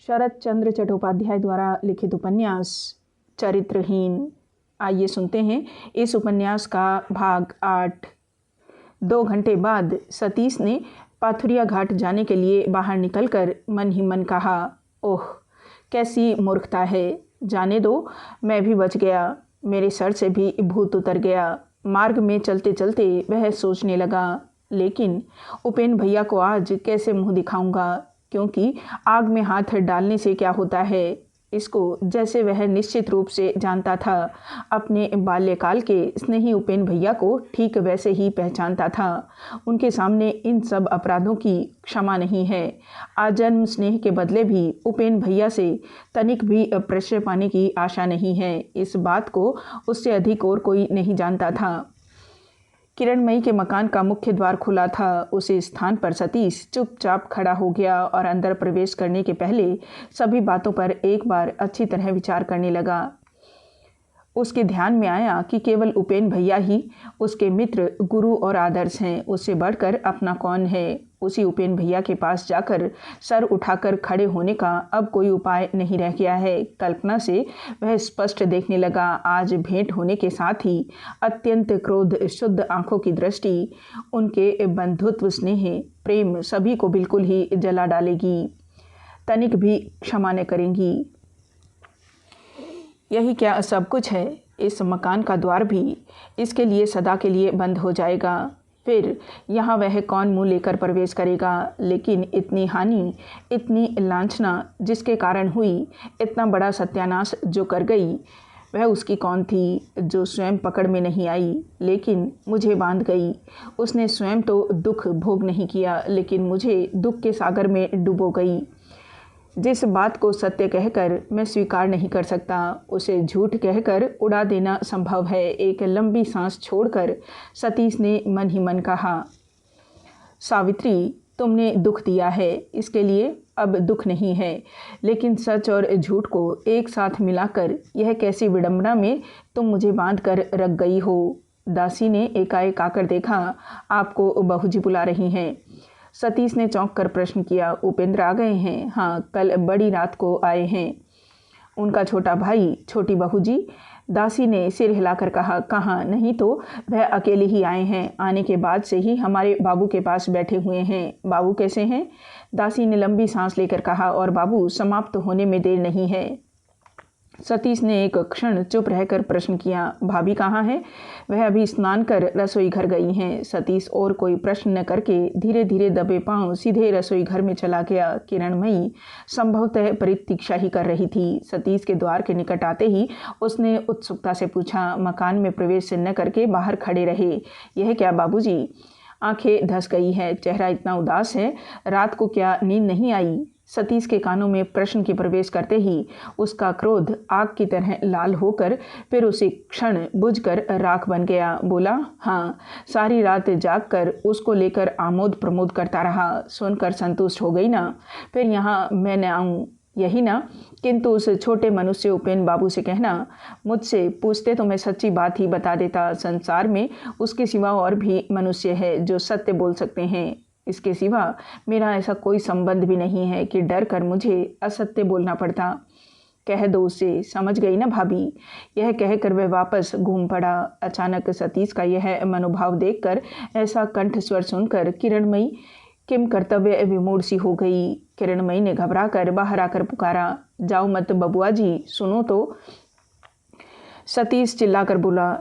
शरत चंद्र चट्टोपाध्याय द्वारा लिखित उपन्यास चरित्रहीन। आइए सुनते हैं इस उपन्यास का भाग 8। 2 घंटे बाद सतीश ने पाथुरिया घाट जाने के लिए बाहर निकलकर मन ही मन कहा, ओह कैसी मूर्खता है, जाने दो, मैं भी बच गया, मेरे सर से भी भूत उतर गया। मार्ग में चलते चलते वह सोचने लगा, लेकिन उपेन भैया को आज कैसे मुंह दिखाऊंगा, क्योंकि आग में हाथ डालने से क्या होता है, इसको जैसे वह निश्चित रूप से जानता था। अपने बाल्यकाल के स्नेही उपेन भैया को ठीक वैसे ही पहचानता था। उनके सामने इन सब अपराधों की क्षमा नहीं है। आजन्म स्नेह के बदले भी उपेन भैया से तनिक भी प्रश्रय पाने की आशा नहीं है। इस बात को उससे अधिक और कोई नहीं जानता था। किरणमयी के मकान का मुख्य द्वार खुला था। उसी स्थान पर सतीश चुपचाप खड़ा हो गया और अंदर प्रवेश करने के पहले सभी बातों पर एक बार अच्छी तरह विचार करने लगा। उसके ध्यान में आया कि केवल उपेन भैया ही उसके मित्र, गुरु और आदर्श हैं। उससे बढ़कर अपना कौन है। उसी उपेन भैया के पास जाकर सर उठाकर खड़े होने का अब कोई उपाय नहीं रह गया है। कल्पना से वह स्पष्ट देखने लगा। आज भेंट होने के साथ ही अत्यंत क्रोध, शुद्ध आंखों की दृष्टि, उनके बंधुत्व, स्नेह, प्रेम सभी को बिल्कुल ही जला डालेगी, तनिक भी क्षमा न करेंगी। यही क्या सब कुछ है। इस मकान का द्वार भी इसके लिए सदा के लिए बंद हो जाएगा। फिर यहाँ वह कौन मुँह लेकर प्रवेश करेगा। लेकिन इतनी हानि, इतनी लांछना जिसके कारण हुई, इतना बड़ा सत्यानाश जो कर गई, वह उसकी कौन थी जो स्वयं पकड़ में नहीं आई लेकिन मुझे बांध गई। उसने स्वयं तो दुख भोग नहीं किया, लेकिन मुझे दुख के सागर में डुबो गई। जिस बात को सत्य कहकर मैं स्वीकार नहीं कर सकता, उसे झूठ कहकर उड़ा देना संभव है। एक लंबी सांस छोड़कर सतीश ने मन ही मन कहा, सावित्री, तुमने दुख दिया है, इसके लिए अब दुख नहीं है, लेकिन सच और झूठ को एक साथ मिलाकर यह कैसी विडंबना में तुम मुझे बांध कर रख गई हो। दासी ने एकाएक आकर देखा, आपको बहूजी बुला रही हैं। सतीश ने चौंक कर प्रश्न किया, उपेंद्र आ गए हैं? हाँ, कल बड़ी रात को आए हैं। उनका छोटा भाई, छोटी बहू जी? दासी ने सिर हिलाकर कहा, कहाँ, नहीं तो वह अकेले ही आए हैं। आने के बाद से ही हमारे बाबू के पास बैठे हुए हैं। बाबू कैसे हैं? दासी ने लंबी सांस लेकर कहा, और बाबू समाप्त होने में देर नहीं है। सतीश ने एक क्षण चुप रहकर प्रश्न किया, भाभी कहाँ है? वह अभी स्नान कर रसोई घर गई हैं। सतीश और कोई प्रश्न न करके धीरे धीरे दबे पांव सीधे रसोई घर में चला गया। किरणमयी संभवतः प्रतीक्षा ही कर रही थी। सतीश के द्वार के निकट आते ही उसने उत्सुकता से पूछा, मकान में प्रवेश न करके बाहर खड़े रहे, यह क्या बाबूजी? आंखें धंस गई है, चेहरा इतना उदास है, रात को क्या नींद नहीं आई? सतीश के कानों में प्रश्न के प्रवेश करते ही उसका क्रोध आग की तरह लाल होकर फिर उसी क्षण बुझकर राख बन गया। बोला, हाँ, सारी रात जागकर उसको लेकर आमोद प्रमोद करता रहा, सुनकर संतुष्ट हो गई ना? फिर यहाँ मैं न आऊँ, यही ना? किंतु उस छोटे मनुष्य उपेन बाबू से कहना, मुझसे पूछते तो मैं सच्ची बात ही बता देता। संसार में उसके सिवा और भी मनुष्य है जो सत्य बोल सकते हैं। इसके सिवा मेरा ऐसा कोई संबंध भी नहीं है कि डर कर मुझे असत्य बोलना पड़ता। कह दो उसे, समझ गई ना भाभी? यह कहकर वह वापस घूम पड़ा। अचानक सतीश का यह मनोभाव देखकर, ऐसा कंठ स्वर सुनकर किरणमयी किम कर्तव्य विमूढ़ सी हो गई। किरणमयी ने घबरा कर बाहर आकर पुकारा, जाओ मत बबुआ जी, सुनो तो। सतीश चिल्लाकर बोला,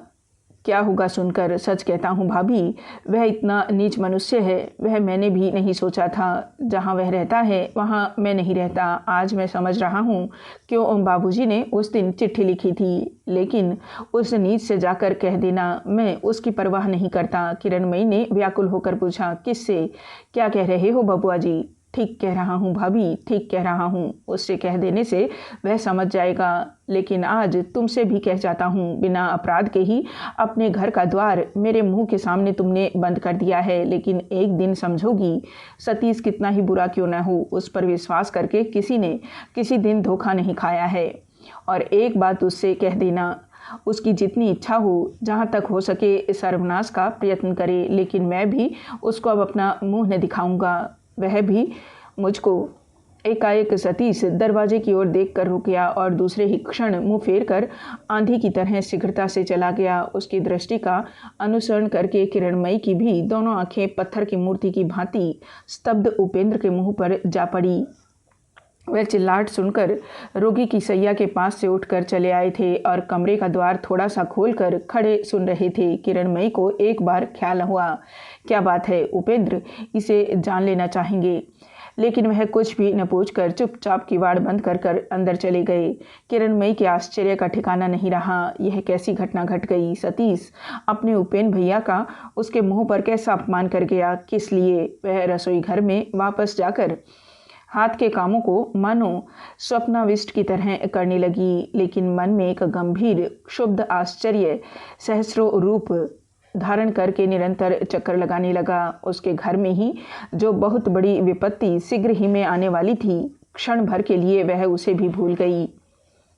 क्या होगा सुनकर? सच कहता हूँ भाभी, वह इतना नीच मनुष्य है, वह मैंने भी नहीं सोचा था। जहाँ वह रहता है वहाँ मैं नहीं रहता। आज मैं समझ रहा हूँ क्यों बाबूजी ने उस दिन चिट्ठी लिखी थी। लेकिन उस नीच से जाकर कह देना, मैं उसकी परवाह नहीं करता। किरणमयी ने व्याकुल होकर पूछा, किससे? क्या कह रहे हो बबुआ जी? ठीक कह रहा हूँ भाभी, ठीक कह रहा हूँ। उससे कह देने से वह समझ जाएगा। लेकिन आज तुमसे भी कह जाता हूँ, बिना अपराध के ही अपने घर का द्वार मेरे मुंह के सामने तुमने बंद कर दिया है। लेकिन एक दिन समझोगी, सतीश कितना ही बुरा क्यों न हो, उस पर विश्वास करके किसी ने किसी दिन धोखा नहीं खाया है। और एक बात उससे कह देना, उसकी जितनी इच्छा हो, जहाँ तक हो सके सर्वनाश का प्रयत्न करे, लेकिन मैं भी उसको अब अपना मुँह न दिखाऊंगा, वह भी मुझको एकाएक सतीश दरवाजे की ओर देखकर रुक गया और दूसरे ही क्षण मुंह फेर कर आंधी की तरह शीघ्रता से चला गया। उसकी दृष्टि का अनुसरण करके किरणमयी की भी दोनों आंखें पत्थर की मूर्ति की भांति स्तब्ध उपेंद्र के मुंह पर जा पड़ी। वह चिल्लाहट सुनकर रोगी की सैया के पास से उठकर चले आए थे और कमरे का द्वार थोड़ा सा खोलकर खड़े सुन रहे थे। किरणमयी को एक बार ख्याल हुआ, क्या बात है, उपेंद्र इसे जान लेना चाहेंगे। लेकिन वह कुछ भी न पूछकर चुपचाप किवाड़ बंद कर कर अंदर चले गए। किरणमयी के आश्चर्य का ठिकाना नहीं रहा। यह कैसी घटना घट गई। सतीश अपने उपेंद्र भैया का उसके मुंह पर कैसा अपमान कर गया, किस लिए। वह रसोई घर में वापस जाकर हाथ के कामों को मानो स्वप्नाविष्ट की तरह करने लगी, लेकिन मन में एक गंभीर क्षुब्ध आश्चर्य सहस्रों रूप धारण करके निरंतर चक्कर लगाने लगा। उसके घर में ही जो बहुत बड़ी विपत्ति शीघ्र ही में आने वाली थी, क्षण भर के लिए वह उसे भी भूल गई।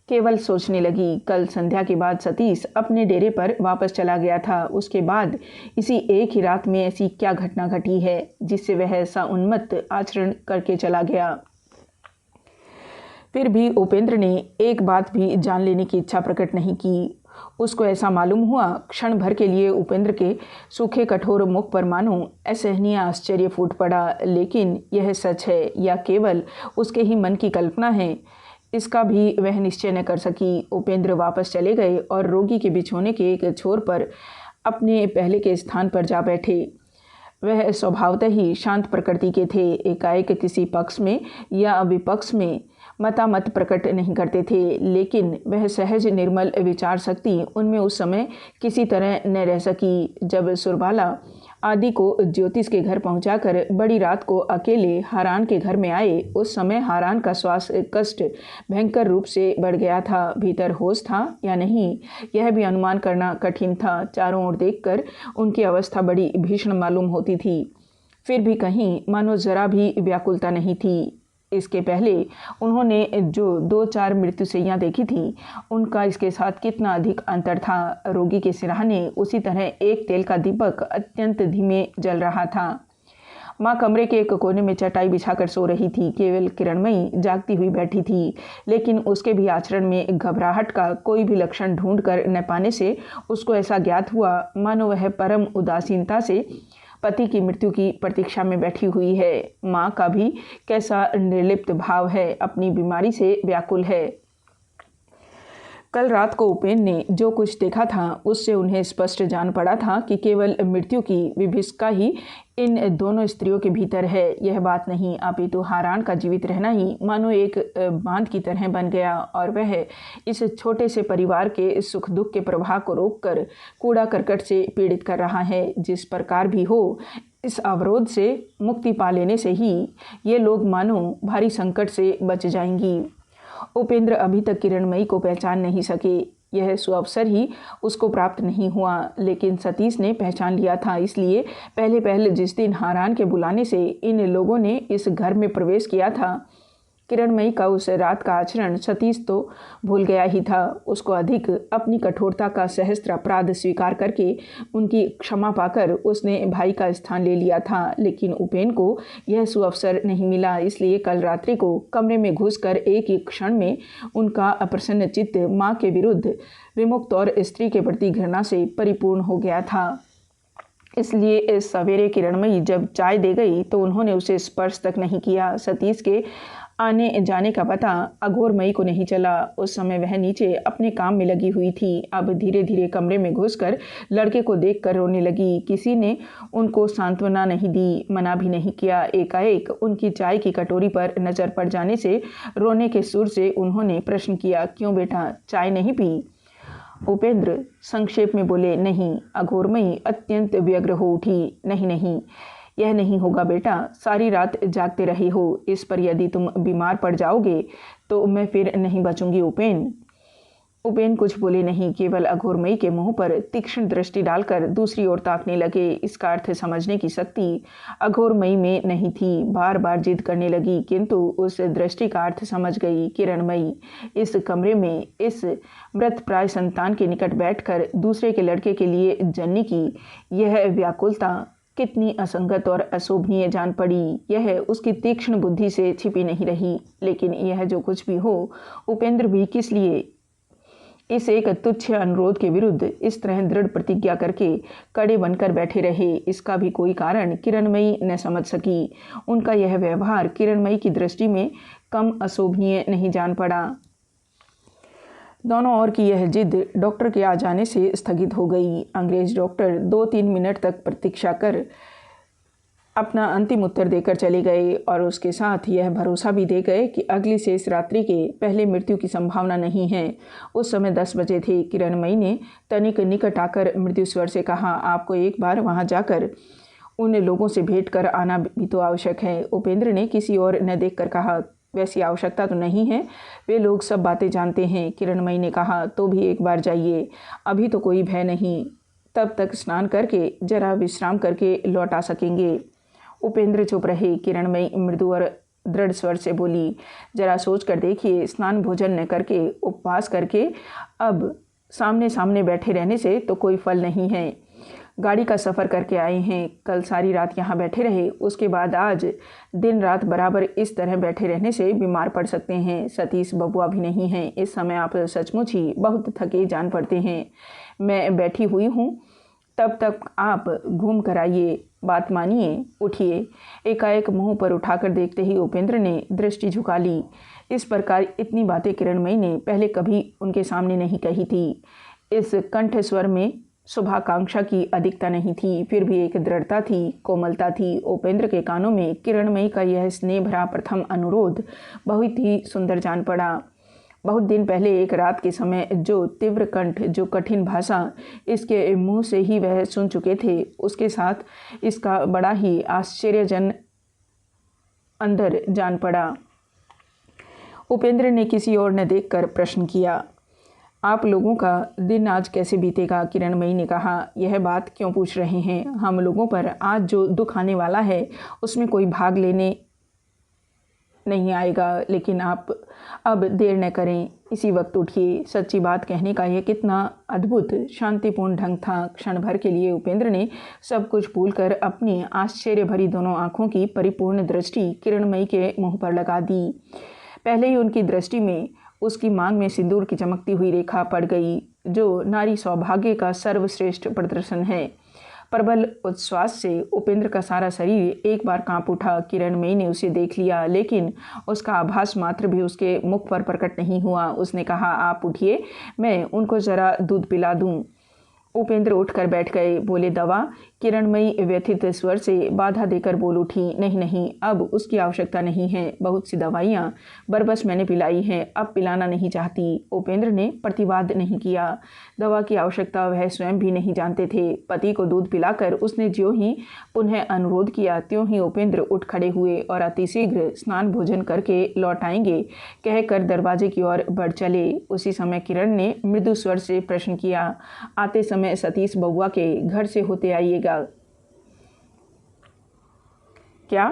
केवल सोचने लगी, कल संध्या के बाद सतीश अपने डेरे पर वापस चला गया था। उसके बाद इसी एक ही रात में ऐसी क्या घटना घटी है जिससे वह ऐसा उन्मत्त आचरण करके चला गया। फिर भी उपेंद्र ने एक बात भी जान लेने की इच्छा प्रकट नहीं की। उसको ऐसा मालूम हुआ, क्षण भर के लिए उपेंद्र के सूखे कठोर मुख पर मानो असहनीय आश्चर्य फूट पड़ा। लेकिन यह सच है या केवल उसके ही मन की कल्पना है, इसका भी वह निश्चय न कर सकी। उपेंद्र वापस चले गए और रोगी के बिछोने के एक छोर पर अपने पहले के स्थान पर जा बैठे। वह स्वभावतः ही शांत प्रकृति के थे। एकाएक किसी पक्ष में या विपक्ष में मतामत प्रकट नहीं करते थे, लेकिन वह सहज निर्मल विचार शक्ति उनमें उस समय किसी तरह न रह सकी। जब सुरबाला आदि को ज्योतिष के घर पहुंचाकर बड़ी रात को अकेले हारान के घर में आए, उस समय हारान का श्वास कष्ट भयंकर रूप से बढ़ गया था। भीतर होश था या नहीं, यह भी अनुमान करना कठिन था। चारों ओर देखकर उनकी अवस्था बड़ी भीषण मालूम होती थी, फिर भी कहीं मानो जरा भी व्याकुलता नहीं थी। इसके पहले उन्होंने जो 2-4 मृत्युशैय्या देखी थी, उनका इसके साथ कितना अधिक अंतर था। रोगी के सिरहाने उसी तरह एक तेल का दीपक अत्यंत धीमे जल रहा था। माँ कमरे के एक कोने में चटाई बिछाकर सो रही थी। केवल किरणमयी जागती हुई बैठी थी, लेकिन उसके भी आचरण में घबराहट का कोई भी लक्षण ढूंढ कर न पाने से उसको ऐसा ज्ञात हुआ मानो वह परम उदासीनता से पति की मृत्यु की प्रतीक्षा में बैठी हुई है। माँ का भी कैसा निर्लिप्त भाव है, अपनी बीमारी से व्याकुल है। कल रात को उपेंद्र ने जो कुछ देखा था, उससे उन्हें स्पष्ट जान पड़ा था कि केवल मृत्यु की विभीषिका ही इन दोनों स्त्रियों के भीतर है। यह बात नहीं, अपितु हारान का जीवित रहना ही मानो एक बांध की तरह बन गया और वह इस छोटे से परिवार के सुख दुख के प्रवाह को रोककर कूड़ा करकट से पीड़ित कर रहा है। जिस प्रकार भी हो, इस अवरोध से मुक्ति पा लेने से ही ये लोग मानो भारी संकट से बच जाएंगी। उपेंद्र अभी तक किरणमयी को पहचान नहीं सके। यह सुअवसर ही उसको प्राप्त नहीं हुआ, लेकिन सतीश ने पहचान लिया था। इसलिए पहले जिस दिन हारान के बुलाने से इन लोगों ने इस घर में प्रवेश किया था, किरणमयी का उस रात का आचरण सतीश तो भूल गया ही था। उसको अधिक अपनी कठोरता का सहस्त्र अपराध स्वीकार करके उनकी क्षमा पाकर उसने भाई का स्थान ले लिया था। लेकिन उपेंद्र को यह सुअवसर नहीं मिला, इसलिए कल रात्रि को कमरे में घुसकर एक ही क्षण में उनका अप्रसन्न चित्त माँ के विरुद्ध विमुक्त और स्त्री के प्रति घृणा से परिपूर्ण हो गया था। इसलिए इस सवेरे किरणमयी जब चाय दे गई तो उन्होंने उसे स्पर्श तक नहीं किया। सतीश के आने जाने का पता अघोरमयी को नहीं चला। उस समय वह नीचे अपने काम में लगी हुई थी। अब धीरे धीरे कमरे में घुसकर लड़के को देखकर रोने लगी। किसी ने उनको सांत्वना नहीं दी, मना भी नहीं किया। एकाएक उनकी चाय की कटोरी पर नजर पड़ जाने से रोने के सुर से उन्होंने प्रश्न किया, क्यों बेटा, चाय नहीं पी? उपेंद्र संक्षेप में बोले, नहीं। अघोरमयी अत्यंत व्यग्र हो उठी, नहीं, यह नहीं होगा बेटा, सारी रात जागते रहे हो। इस पर यदि तुम बीमार पड़ जाओगे तो मैं फिर नहीं बचूंगी। उपेंद्र कुछ बोले नहीं, केवल अघोरमयी के मुंह पर तीक्ष्ण दृष्टि डालकर दूसरी ओर ताकने लगे। इसका अर्थ समझने की शक्ति अघोरमयी में नहीं थी। बार बार जिद करने लगी, किंतु उस दृष्टि का अर्थ समझ गई। किरणमयी इस कमरे में इस मृत प्राय संतान के निकट बैठकर दूसरे के लड़के के लिए जननी की यह व्याकुलता कितनी असंगत और अशोभनीय जान पड़ी। यह उसकी तीक्ष्ण बुद्धि से छिपी नहीं रही। लेकिन यह जो कुछ भी हो, उपेंद्र भी किस लिए इस एक तुच्छ अनुरोध के विरुद्ध इस तरह दृढ़ प्रतिज्ञा करके कड़े बनकर बैठे रहे, इसका भी कोई कारण किरणमयी न समझ सकी। उनका यह व्यवहार किरणमयी की दृष्टि में कम अशोभनीय नहीं जान पड़ा। दोनों ओर की यह जिद डॉक्टर के आ जाने से स्थगित हो गई। अंग्रेज डॉक्टर 2-3 मिनट तक प्रतीक्षा कर अपना अंतिम उत्तर देकर चले गए और उसके साथ यह भरोसा भी दे गए कि अगली शेष रात्रि के पहले मृत्यु की संभावना नहीं है। उस समय 10 बजे थे। किरणमयी ने तनिक निकट आकर मृदु स्वर से कहा, आपको एक बार वहां जाकर उन लोगों से भेंट कर आना भी तो आवश्यक है। उपेंद्र ने किसी और न देखकर कहा, वैसी आवश्यकता तो नहीं है, वे लोग सब बातें जानते हैं। किरणमयी ने कहा, तो भी एक बार जाइए, अभी तो कोई भय नहीं, तब तक स्नान करके जरा विश्राम करके लौट आ सकेंगे। उपेंद्र चुप रहे। किरणमयी मृदु और दृढ़ स्वर से बोली, जरा सोच कर देखिए, स्नान भोजन न करके उपवास करके अब सामने सामने बैठे रहने से तो कोई फल नहीं है। गाड़ी का सफ़र करके आए हैं, कल सारी रात यहाँ बैठे रहे, उसके बाद आज दिन रात बराबर इस तरह बैठे रहने से बीमार पड़ सकते हैं। सतीश बबुआ भी नहीं हैं। इस समय आप सचमुच ही बहुत थके जान पड़ते हैं। मैं बैठी हुई हूँ, तब तक आप घूम कर आइए, बात मानिए, उठिए। एकाएक मुंह पर उठाकर देखते ही उपेंद्र ने दृष्टि झुका ली। इस प्रकार इतनी बातें किरणमयी ने पहले कभी उनके सामने नहीं कही थी। इस कंठ स्वर में शुभाकांक्षा की अधिकता नहीं थी, फिर भी एक दृढ़ता थी, कोमलता थी। उपेंद्र के कानों में किरणमयी का यह स्नेह भरा प्रथम अनुरोध बहुत ही सुंदर जान पड़ा। बहुत दिन पहले एक रात के समय जो तीव्र कंठ, जो कठिन भाषा इसके मुंह से ही वह सुन चुके थे, उसके साथ इसका बड़ा ही आश्चर्यजन अंदर जान पड़ा। उपेंद्र ने किसी और न देखकर प्रश्न किया, आप लोगों का दिन आज कैसे बीतेगा? किरणमयी ने कहा, यह बात क्यों पूछ रहे हैं? हम लोगों पर आज जो दुख आने वाला है उसमें कोई भाग लेने नहीं आएगा, लेकिन आप अब देर न करें, इसी वक्त उठिए। सच्ची बात कहने का यह कितना अद्भुत शांतिपूर्ण ढंग था। क्षण भर के लिए उपेंद्र ने सब कुछ भूलकर अपनी आश्चर्य भरी दोनों आँखों की परिपूर्ण दृष्टि किरणमयी के मुँह पर लगा दी। पहले ही उनकी दृष्टि में उसकी मांग में सिंदूर की चमकती हुई रेखा पड़ गई, जो नारी सौभाग्य का सर्वश्रेष्ठ प्रदर्शन है। प्रबल उच्छ्वास से उपेंद्र का सारा शरीर एक बार कांप उठा। किरणमयी ने उसे देख लिया, लेकिन उसका आभास मात्र भी उसके मुख पर प्रकट नहीं हुआ। उसने कहा, आप उठिए, मैं उनको ज़रा दूध पिला दूँ। उपेंद्र उठकर बैठ गए। बोले, दवा? किरणमयी व्यथित स्वर से बाधा देकर बोल उठी, नहीं नहीं, अब उसकी आवश्यकता नहीं है। बहुत सी दवाइयाँ बरबस मैंने पिलाई हैं, अब पिलाना नहीं चाहती। उपेंद्र ने प्रतिवाद नहीं किया। दवा की आवश्यकता वह स्वयं भी नहीं जानते थे। पति को दूध पिलाकर उसने ज्यों ही पुनः अनुरोध किया, त्यों ही उपेंद्र उठ खड़े हुए और अतिशीघ्र स्नान भोजन करके लौट आएंगे कहकर दरवाजे की ओर बढ़ चले। उसी समय किरण ने मृदु स्वर से प्रश्न किया, आते समय सतीश बबुआ के घर से होते आइएगा क्या?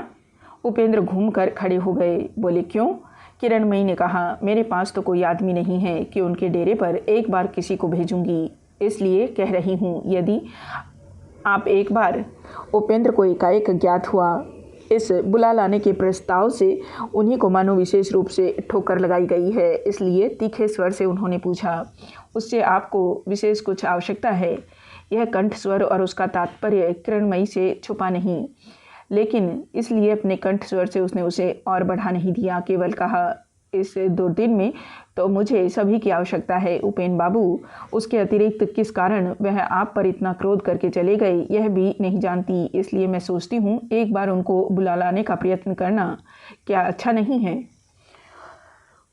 उपेंद्र घूमकर खड़े हो गए। बोले, क्यों? किरणमयी ने कहा, मेरे पास तो कोई आदमी नहीं है कि उनके डेरे पर एक बार किसी को भेजूंगी, इसलिए कह रही हूँ, यदि आप एक बार। उपेंद्र को एकाएक ज्ञात हुआ इस बुला लाने के प्रस्ताव से उन्हीं को मानो विशेष रूप से ठोकर लगाई गई है, इसलिए तीखे स्वर से उन्होंने पूछा, उससे आपको विशेष कुछ आवश्यकता है? यह कंठ स्वर और उसका तात्पर्य किरणमयी से छुपा नहीं, लेकिन इसलिए अपने कंठ स्वर से उसने उसे और बढ़ा नहीं दिया, केवल कहा, इस दुर्दिन में तो मुझे सभी की आवश्यकता है। उपेन बाबू, उसके अतिरिक्त किस कारण वह आप पर इतना क्रोध करके चले गए यह भी नहीं जानती, इसलिए मैं सोचती हूँ एक बार उनको बुला लाने का प्रयत्न करना क्या अच्छा नहीं है?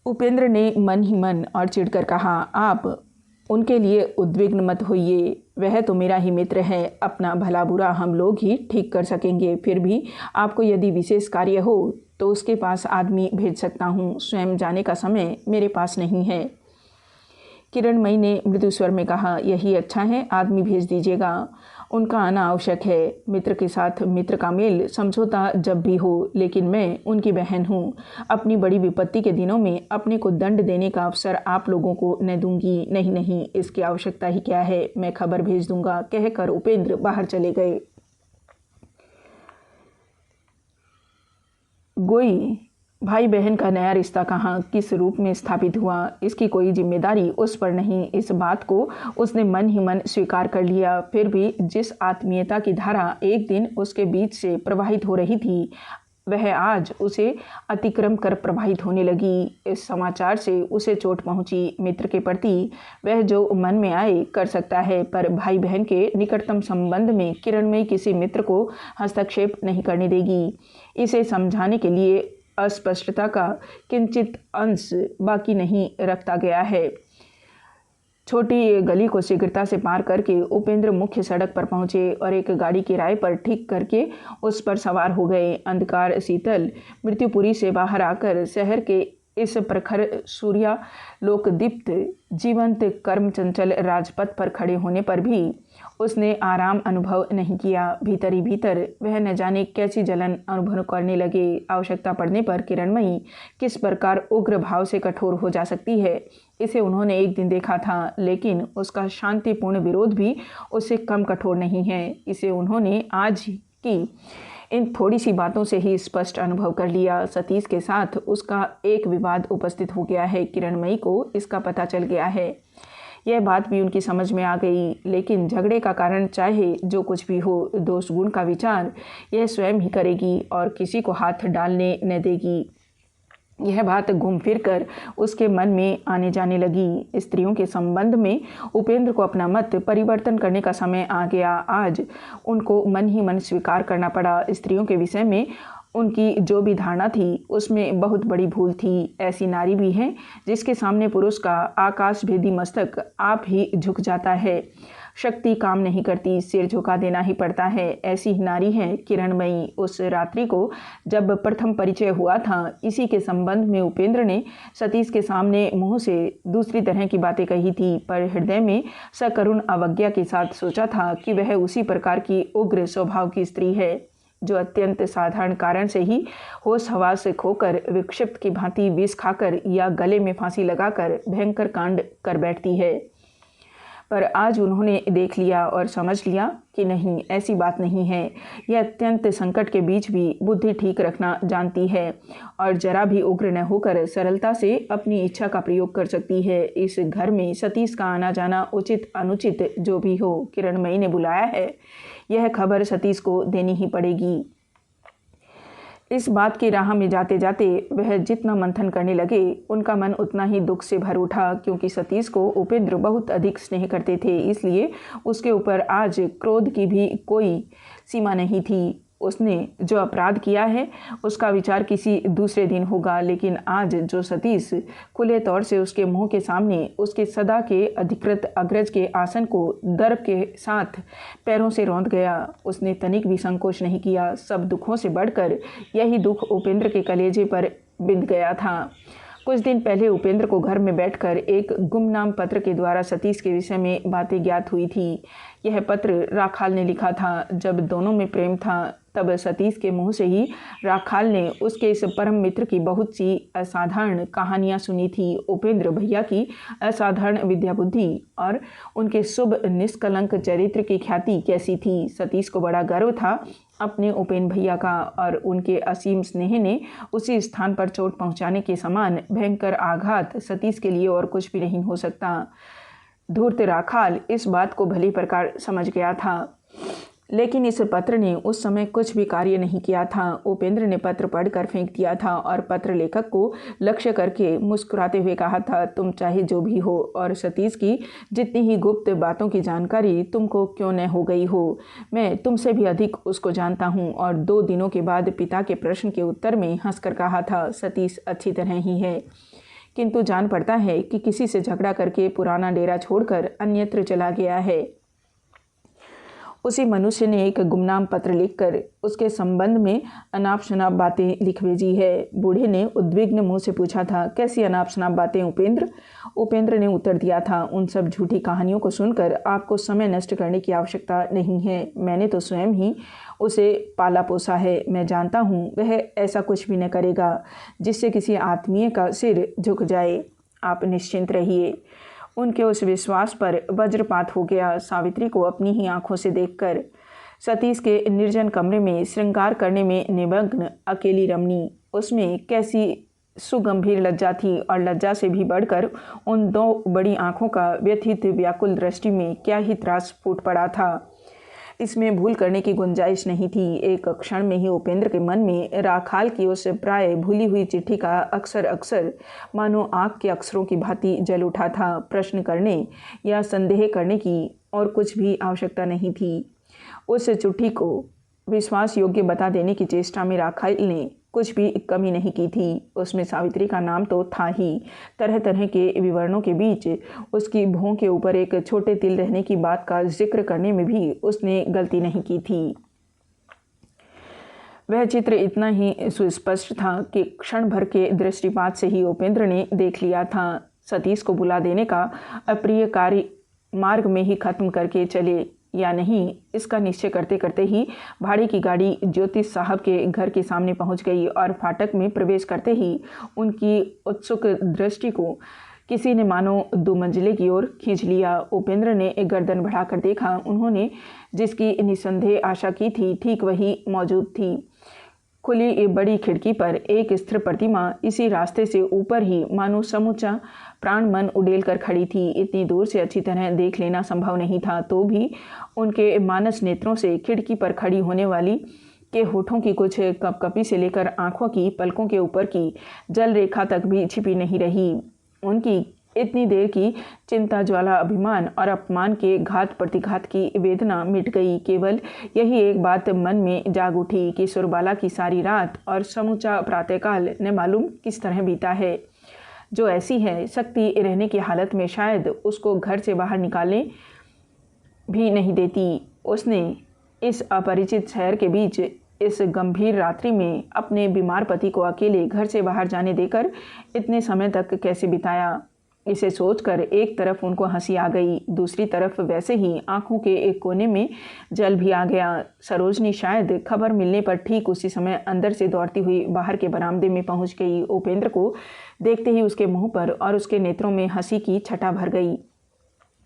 उपेंद्र ने मन ही मन और चिढ़कर कहा, आप उनके लिए उद्विग्न मत होइए, वह तो मेरा ही मित्र है, अपना भला बुरा हम लोग ही ठीक कर सकेंगे। फिर भी आपको यदि विशेष कार्य हो तो उसके पास आदमी भेज सकता हूँ, स्वयं जाने का समय मेरे पास नहीं है। किरणमयी ने मृदु स्वर में कहा, यही अच्छा है, आदमी भेज दीजिएगा, उनका आना आवश्यक है। मित्र के साथ मित्र का मेल समझौता जब भी हो, लेकिन मैं उनकी बहन हूँ, अपनी बड़ी विपत्ति के दिनों में अपने को दंड देने का अवसर आप लोगों को न दूंगी। नहीं नहीं, इसकी आवश्यकता ही क्या है, मैं खबर भेज दूंगा, कहकर उपेंद्र बाहर चले गए। गोई भाई बहन का नया रिश्ता कहाँ किस रूप में स्थापित हुआ, इसकी कोई जिम्मेदारी उस पर नहीं। इस बात को उसने मन ही मन स्वीकार कर लिया। फिर भी जिस आत्मीयता की धारा एक दिन उसके बीच से प्रवाहित हो रही थी, वह आज उसे अतिक्रम कर प्रवाहित होने लगी। इस समाचार से उसे चोट पहुंची। मित्र के प्रति वह जो मन में आए कर सकता है, पर भाई बहन के निकटतम संबंध में किरणमयी किसी मित्र को हस्तक्षेप नहीं करने देगी। इसे समझाने के लिए अस्पष्टता का किंचित अंश बाकी नहीं रखता गया है। छोटी गली को शीघ्रता से पार करके उपेंद्र मुख्य सड़क पर पहुंचे और एक गाड़ी किराए पर ठीक करके उस पर सवार हो गए। अंधकार शीतल मृत्युपुरी से बाहर आकर शहर के इस प्रखर सूर्यालोक दीप्त जीवंत कर्म चंचल राजपथ पर खड़े होने पर भी उसने आराम अनुभव नहीं किया। भीतर ही भीतर वह न जाने कैसी जलन अनुभव करने लगे। आवश्यकता पड़ने पर किरणमयी किस प्रकार उग्र भाव से कठोर हो जा सकती है, इसे उन्होंने एक दिन देखा था, लेकिन उसका शांतिपूर्ण विरोध भी उससे कम कठोर नहीं है। इसे उन्होंने आज की इन थोड़ी सी बातों से ही स्पष्ट अनुभव कर लिया। सतीश के साथ उसका एक विवाद उपस्थित हो गया है। किरणमयी को इसका पता चल गया है। यह बात भी उनकी समझ में आ गई, लेकिन झगड़े का कारण चाहे जो कुछ भी हो, दोष गुण का विचार यह स्वयं ही करेगी और किसी को हाथ डालने न देगी। यह बात घूम फिर कर उसके मन में आने जाने लगी। स्त्रियों के संबंध में उपेंद्र को अपना मत परिवर्तन करने का समय आ गया। आज उनको मन ही मन स्वीकार करना पड़ा। स्त्रियों के विषय में उनकी जो भी धारणा थी उसमें बहुत बड़ी भूल थी। ऐसी नारी भी है जिसके सामने पुरुष का आकाशभेदी मस्तक आप ही झुक जाता है। शक्ति काम नहीं करती, सिर झुका देना ही पड़ता है। ऐसी ही नारी है किरणमयी। उस रात्रि को जब प्रथम परिचय हुआ था, इसी के संबंध में उपेंद्र ने सतीश के सामने मुंह से दूसरी तरह की बातें कही थी, पर हृदय में सकरुण अवज्ञा के साथ सोचा था कि वह उसी प्रकार की उग्र स्वभाव की स्त्री है जो अत्यंत साधारण कारण से ही होश हवास से खोकर विक्षिप्त की भांति विष खाकर या गले में फांसी लगाकर भयंकर कांड कर बैठती है। पर आज उन्होंने देख लिया और समझ लिया कि नहीं, ऐसी बात नहीं है। यह अत्यंत संकट के बीच भी बुद्धि ठीक रखना जानती है और जरा भी उग्र न होकर सरलता से अपनी इच्छा का प्रयोग कर सकती है। इस घर में सतीश का आना जाना उचित अनुचित जो भी हो, किरणमयी ने बुलाया है, यह खबर सतीश को देनी ही पड़ेगी। इस बात की राह में जाते जाते वह जितना मंथन करने लगे, उनका मन उतना ही दुख से भर उठा। क्योंकि सतीश को उपेंद्र बहुत अधिक स्नेह करते थे, इसलिए उसके ऊपर आज क्रोध की भी कोई सीमा नहीं थी। उसने जो अपराध किया है उसका विचार किसी दूसरे दिन होगा, लेकिन आज जो सतीश खुले तौर से उसके मुंह के सामने उसके सदा के अधिकृत अग्रज के आसन को दर्प के साथ पैरों से रौंद गया, उसने तनिक भी संकोच नहीं किया। सब दुखों से बढ़कर यही दुख उपेंद्र के कलेजे पर बिंध गया था। कुछ दिन पहले उपेंद्र को घर में बैठकर एक गुमनाम पत्र के द्वारा सतीश के विषय में बातें ज्ञात हुई थी। यह पत्र राखाल ने लिखा था। जब दोनों में प्रेम था, तब सतीश के मुंह से ही राखाल ने उसके इस परम मित्र की बहुत सी असाधारण कहानियां सुनी थी। उपेंद्र भैया की असाधारण विद्या बुद्धि और उनके शुभ निष्कलंक चरित्र की ख्याति कैसी थी। सतीश को बड़ा गर्व था अपने उपेंद्र भैया का, और उनके असीम स्नेह ने उसी स्थान पर चोट पहुंचाने के समान भयंकर आघात सतीश के लिए और कुछ भी नहीं हो सकता। धूर्त राखाल इस बात को भली प्रकार समझ गया था, लेकिन इस पत्र ने उस समय कुछ भी कार्य नहीं किया था। उपेंद्र ने पत्र पढ़कर फेंक दिया था और पत्र लेखक को लक्ष्य करके मुस्कुराते हुए कहा था, तुम चाहे जो भी हो और सतीश की जितनी ही गुप्त बातों की जानकारी तुमको क्यों न हो गई हो, मैं तुमसे भी अधिक उसको जानता हूँ। और 2 दिनों के बाद पिता के प्रश्न के उत्तर में हंसकर कहा था, सतीश अच्छी तरह ही है, किंतु जान पड़ता है कि किसी से झगड़ा करके पुराना डेरा छोड़कर अन्यत्र चला गया है। उसी मनुष्य ने एक गुमनाम पत्र लिखकर उसके संबंध में अनाप शनाप बातें लिख भेजी है। बूढ़े ने उद्विग्न मुंह से पूछा था, कैसी अनाप शनाप बातें उपेंद्र? उपेंद्र ने उत्तर दिया था, उन सब झूठी कहानियों को सुनकर आपको समय नष्ट करने की आवश्यकता नहीं है। मैंने तो स्वयं ही उसे पाला पोसा है। मैं जानता हूँ वह ऐसा कुछ भी न करेगा जिससे किसी आत्मीय का सिर झुक जाए। आप निश्चिंत रहिए। उनके उस विश्वास पर वज्रपात हो गया। सावित्री को अपनी ही आंखों से देखकर सतीश के निर्जन कमरे में श्रृंगार करने में निमग्न अकेली रमणी उसमें कैसी सुगंभीर लज्जा थी, और लज्जा से भी बढ़कर उन दो बड़ी आंखों का व्यथित व्याकुल दृष्टि में क्या ही त्रास फूट पड़ा था। इसमें भूल करने की गुंजाइश नहीं थी। एक क्षण में ही उपेंद्र के मन में राखाल की उस प्राय भूली हुई चिट्ठी का अक्षर अक्षर मानो आग के अक्षरों की भांति जल उठा था। प्रश्न करने या संदेह करने की और कुछ भी आवश्यकता नहीं थी। उस चिट्ठी को विश्वास योग्य बता देने की चेष्टा में राखाल ने कुछ भी कमी नहीं की थी। उसमें सावित्री का नाम तो था ही, तरह तरह के विवरणों के बीच उसकी भौं के ऊपर एक छोटे तिल रहने की बात का जिक्र करने में भी उसने गलती नहीं की थी। वह चित्र इतना ही सुस्पष्ट था कि क्षण भर के दृष्टिपात से ही उपेंद्र ने देख लिया था। सतीश को बुला देने का अप्रिय कार्य मार्ग में ही खत्म करके चले या नहीं, इसका निश्चय करते करते ही भाड़े की गाड़ी ज्योतिष साहब के घर के सामने पहुंच गई और फाटक में प्रवेश करते ही उनकी उत्सुक दृष्टि को किसी ने मानो 2 मंजिले की ओर खींच लिया। उपेंद्र ने एक गर्दन बढ़ाकर देखा। उन्होंने जिसकी निसंदेह आशा की थी ठीक वही मौजूद थी। खुली बड़ी खिड़की पर एक स्थिर प्रतिमा इसी रास्ते से ऊपर ही मानो समूचा प्राण मन उड़ेल कर खड़ी थी। इतनी दूर से अच्छी तरह देख लेना संभव नहीं था, तो भी उनके मानस नेत्रों से खिड़की पर खड़ी होने वाली के होठों की कुछ कपकपी से लेकर आंखों की पलकों के ऊपर की जल रेखा तक भी छिपी नहीं रही। उनकी इतनी देर की चिंता, ज्वाला, अभिमान और अपमान के घात प्रतिघात की वेदना मिट गई। केवल यही एक बात मन में जाग उठी कि सुरबाला की सारी रात और समूचा प्रातःकाल न मालूम किस तरह बीता है, जो ऐसी है शक्ति रहने की हालत में शायद उसको घर से बाहर निकालने भी नहीं देती। उसने इस अपरिचित शहर के बीच इस गंभीर रात्रि में अपने बीमार पति को अकेले घर से बाहर जाने देकर इतने समय तक कैसे बिताया। इसे सोचकर एक तरफ उनको हंसी आ गई, दूसरी तरफ वैसे ही आंखों के एक कोने में जल भी आ गया। सरोजनी शायद खबर मिलने पर ठीक उसी समय अंदर से दौड़ती हुई बाहर के बरामदे में पहुंच गई। उपेंद्र को देखते ही उसके मुंह पर और उसके नेत्रों में हंसी की छटा भर गई।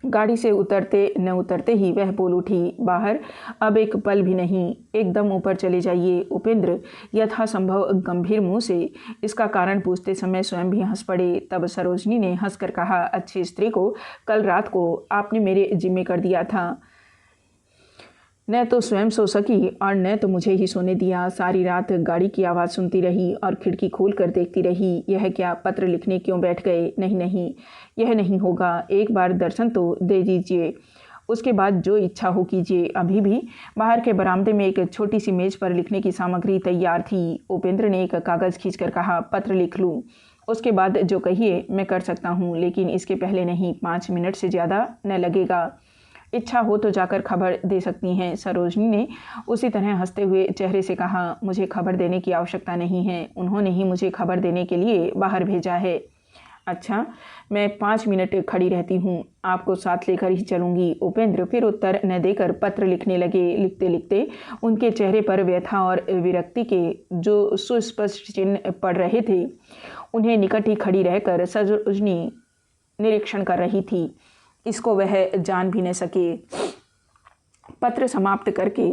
गाड़ी से उतरते न उतरते ही वह बोल उठी, बाहर अब एक पल भी नहीं, एकदम ऊपर चले जाइए। उपेंद्र यथासंभव गंभीर मुंह से इसका कारण पूछते समय स्वयं भी हंस पड़े। तब सरोजनी ने हंसकर कहा, अच्छी स्त्री को कल रात को आपने मेरे जिम्मे कर दिया था, न तो स्वयं सो सकी और न तो मुझे ही सोने दिया। सारी रात गाड़ी की आवाज़ सुनती रही और खिड़की खोल कर देखती रही। यह क्या, पत्र लिखने क्यों बैठ गए? नहीं नहीं, यह नहीं होगा, एक बार दर्शन तो दे दीजिए, उसके बाद जो इच्छा हो कीजिए। अभी भी बाहर के बरामदे में एक छोटी सी मेज पर लिखने की सामग्री तैयार थी। उपेंद्र ने एक कागज़ खींचकर कहा, पत्र लिख लूँ, उसके बाद जो कहिए मैं कर सकता हूँ, लेकिन इसके पहले नहीं, 5 मिनट से ज़्यादा न लगेगा। इच्छा हो तो जाकर खबर दे सकती हैं। सरोजनी ने उसी तरह हंसते हुए चेहरे से कहा, मुझे खबर देने की आवश्यकता नहीं है, उन्होंने ही मुझे खबर देने के लिए बाहर भेजा है। अच्छा, मैं 5 मिनट खड़ी रहती हूँ, आपको साथ लेकर ही चलूँगी। उपेंद्र फिर उत्तर न देकर पत्र लिखने लगे। लिखते लिखते उनके चेहरे पर व्यथा और विरक्ति के जो सुस्पष्ट चिन्ह पड़ रहे थे, उन्हें निकट ही खड़ी रहकर सरोजनी निरीक्षण कर रही थी। इसको वह जान भी न सके। पत्र समाप्त करके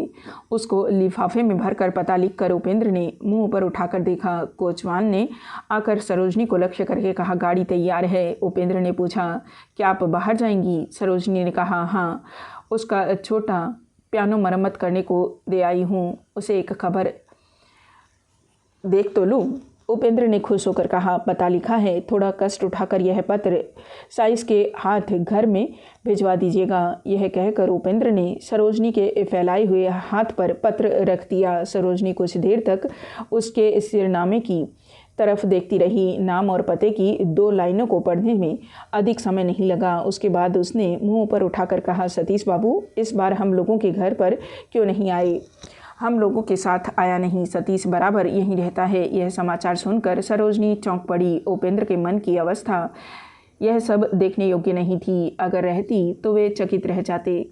उसको लिफाफे में भरकर पता लिखकर उपेंद्र ने मुंह ऊपर उठाकर देखा। कोचवान ने आकर सरोजनी को लक्ष्य करके कहा, गाड़ी तैयार है। उपेंद्र ने पूछा, क्या आप बाहर जाएंगी? सरोजनी ने कहा, हाँ, उसका छोटा पियानो मरम्मत करने को दे आई हूँ, उसे एक खबर देख तो लूँ। उपेंद्र ने खुश होकर कहा, पता लिखा है, थोड़ा कष्ट उठाकर यह पत्र साइस के हाथ घर में भिजवा दीजिएगा। यह कहकर उपेंद्र ने सरोजनी के फैलाए हुए हाथ पर पत्र रख दिया। सरोजनी कुछ देर तक उसके सिरनामे की तरफ देखती रही। नाम और पते की 2 लाइनों को पढ़ने में अधिक समय नहीं लगा। उसके बाद उसने मुँह ऊपर उठाकर कहा, सतीश बाबू, इस बार हम लोगों के घर पर क्यों नहीं आए? हम लोगों के साथ आया नहीं, सतीश बराबर यहीं रहता है। यह समाचार सुनकर सरोजनी चौंक पड़ी। उपेंद्र के मन की अवस्था यह सब देखने योग्य नहीं थी। अगर रहती तो वे चकित रह जाते।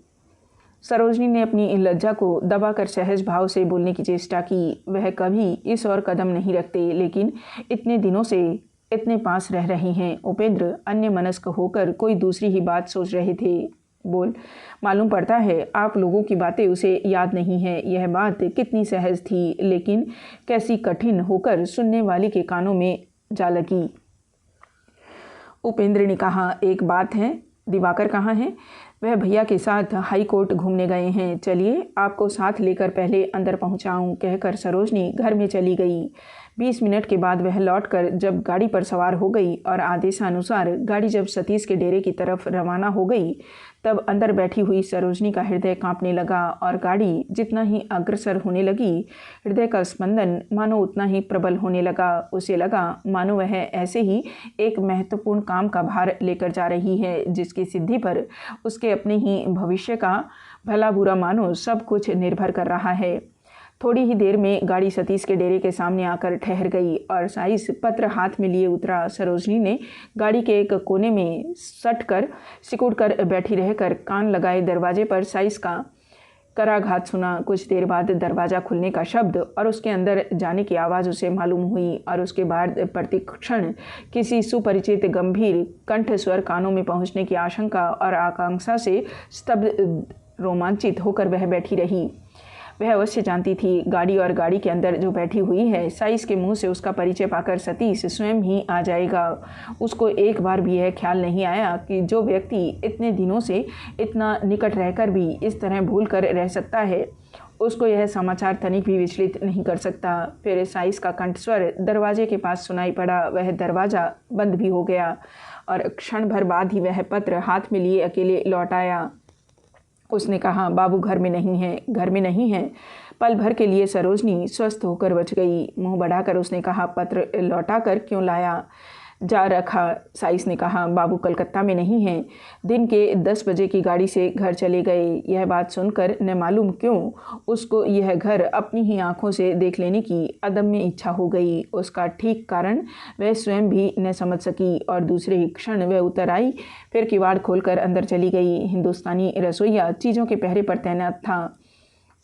सरोजनी ने अपनी लज्जा को दबाकर सहज भाव से बोलने की चेष्टा की। वह कभी इस ओर कदम नहीं रखते, लेकिन इतने दिनों से इतने पास रह रहे हैं। उपेंद्र अन्य मनस्क होकर कोई दूसरी ही बात सोच रहे थे। बोल, मालूम पड़ता है आप लोगों की बातें उसे याद नहीं है। यह बात कितनी सहज थी, लेकिन कैसी कठिन होकर सुनने वाली के कानों में जा लगी। उपेंद्र ने कहा, एक बात है, दिवाकर कहाँ है? वह भैया के साथ हाई कोर्ट घूमने गए हैं। चलिए आपको साथ लेकर पहले अंदर पहुंचाऊं, कहकर सरोजनी घर में चली गई। 20 मिनट के बाद वह लौटकर जब गाड़ी पर सवार हो गई और आदेशानुसार गाड़ी जब सतीश के डेरे की तरफ रवाना हो गई, तब अंदर बैठी हुई सरोजनी का हृदय कांपने लगा और गाड़ी जितना ही अग्रसर होने लगी, हृदय का स्पंदन मानो उतना ही प्रबल होने लगा। उसे लगा मानो वह ऐसे ही एक महत्वपूर्ण काम का भार लेकर जा रही है, जिसकी सिद्धि पर उसके अपने ही भविष्य का भला बुरा मानो सब कुछ निर्भर कर रहा है। थोड़ी ही देर में गाड़ी सतीश के डेरे के सामने आकर ठहर गई और साइस पत्र हाथ में लिए उतरा। सरोजनी ने गाड़ी के एक कोने में सट कर सिकुड़ कर बैठी रहकर कान लगाए दरवाजे पर साइस का कराघात सुना। कुछ देर बाद दरवाज़ा खुलने का शब्द और उसके अंदर जाने की आवाज़ उसे मालूम हुई और उसके बाद प्रतिक्षण किसी सुपरिचित गंभीर कंठ स्वर कानों में पहुंचने की आशंका और आकांक्षा से स्तब्ध रोमांचित होकर वह बैठी रही। वह अवश्य जानती थी गाड़ी और गाड़ी के अंदर जो बैठी हुई है, साइस के मुंह से उसका परिचय पाकर सतीश स्वयं ही आ जाएगा। उसको एक बार भी यह ख्याल नहीं आया कि जो व्यक्ति इतने दिनों से इतना निकट रहकर भी इस तरह भूल कर रह सकता है, उसको यह समाचार तनिक भी विचलित नहीं कर सकता। फिर साइस का कंठस्वर दरवाजे के पास सुनाई पड़ा। वह दरवाज़ा बंद भी हो गया और क्षण भर बाद ही वह पत्र हाथ में लिए अकेले लौट आया। उसने कहा, बाबू घर में नहीं है, घर में नहीं है। पल भर के लिए सरोजनी स्वस्थ होकर बच गई। मुंह बढ़ाकर उसने कहा, पत्र लौटाकर क्यों लाया? जा रखा। साइस ने कहा, बाबू कलकत्ता में नहीं हैं, दिन के 10 बजे की गाड़ी से घर चले गए। यह बात सुनकर न मालूम क्यों उसको यह घर अपनी ही आंखों से देख लेने की अदम्य इच्छा हो गई। उसका ठीक कारण वह स्वयं भी न समझ सकी और दूसरे ही क्षण वह उतर आई, फिर किवाड़ खोलकर अंदर चली गई। हिंदुस्तानी रसोइया चीज़ों के पहरे पर तैनात था।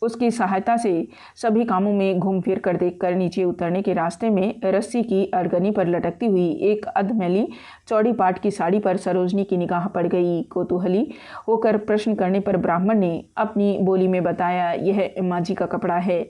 उसकी सहायता से सभी कामों में घूम फिर कर देखकर नीचे उतरने के रास्ते में रस्सी की अरगनी पर लटकती हुई एक अधमैली चौड़ी पाट की साड़ी पर सरोजनी की निगाह पड़ गई। कौतूहली होकर प्रश्न करने पर ब्राह्मण ने अपनी बोली में बताया, यह माँ जी का कपड़ा है।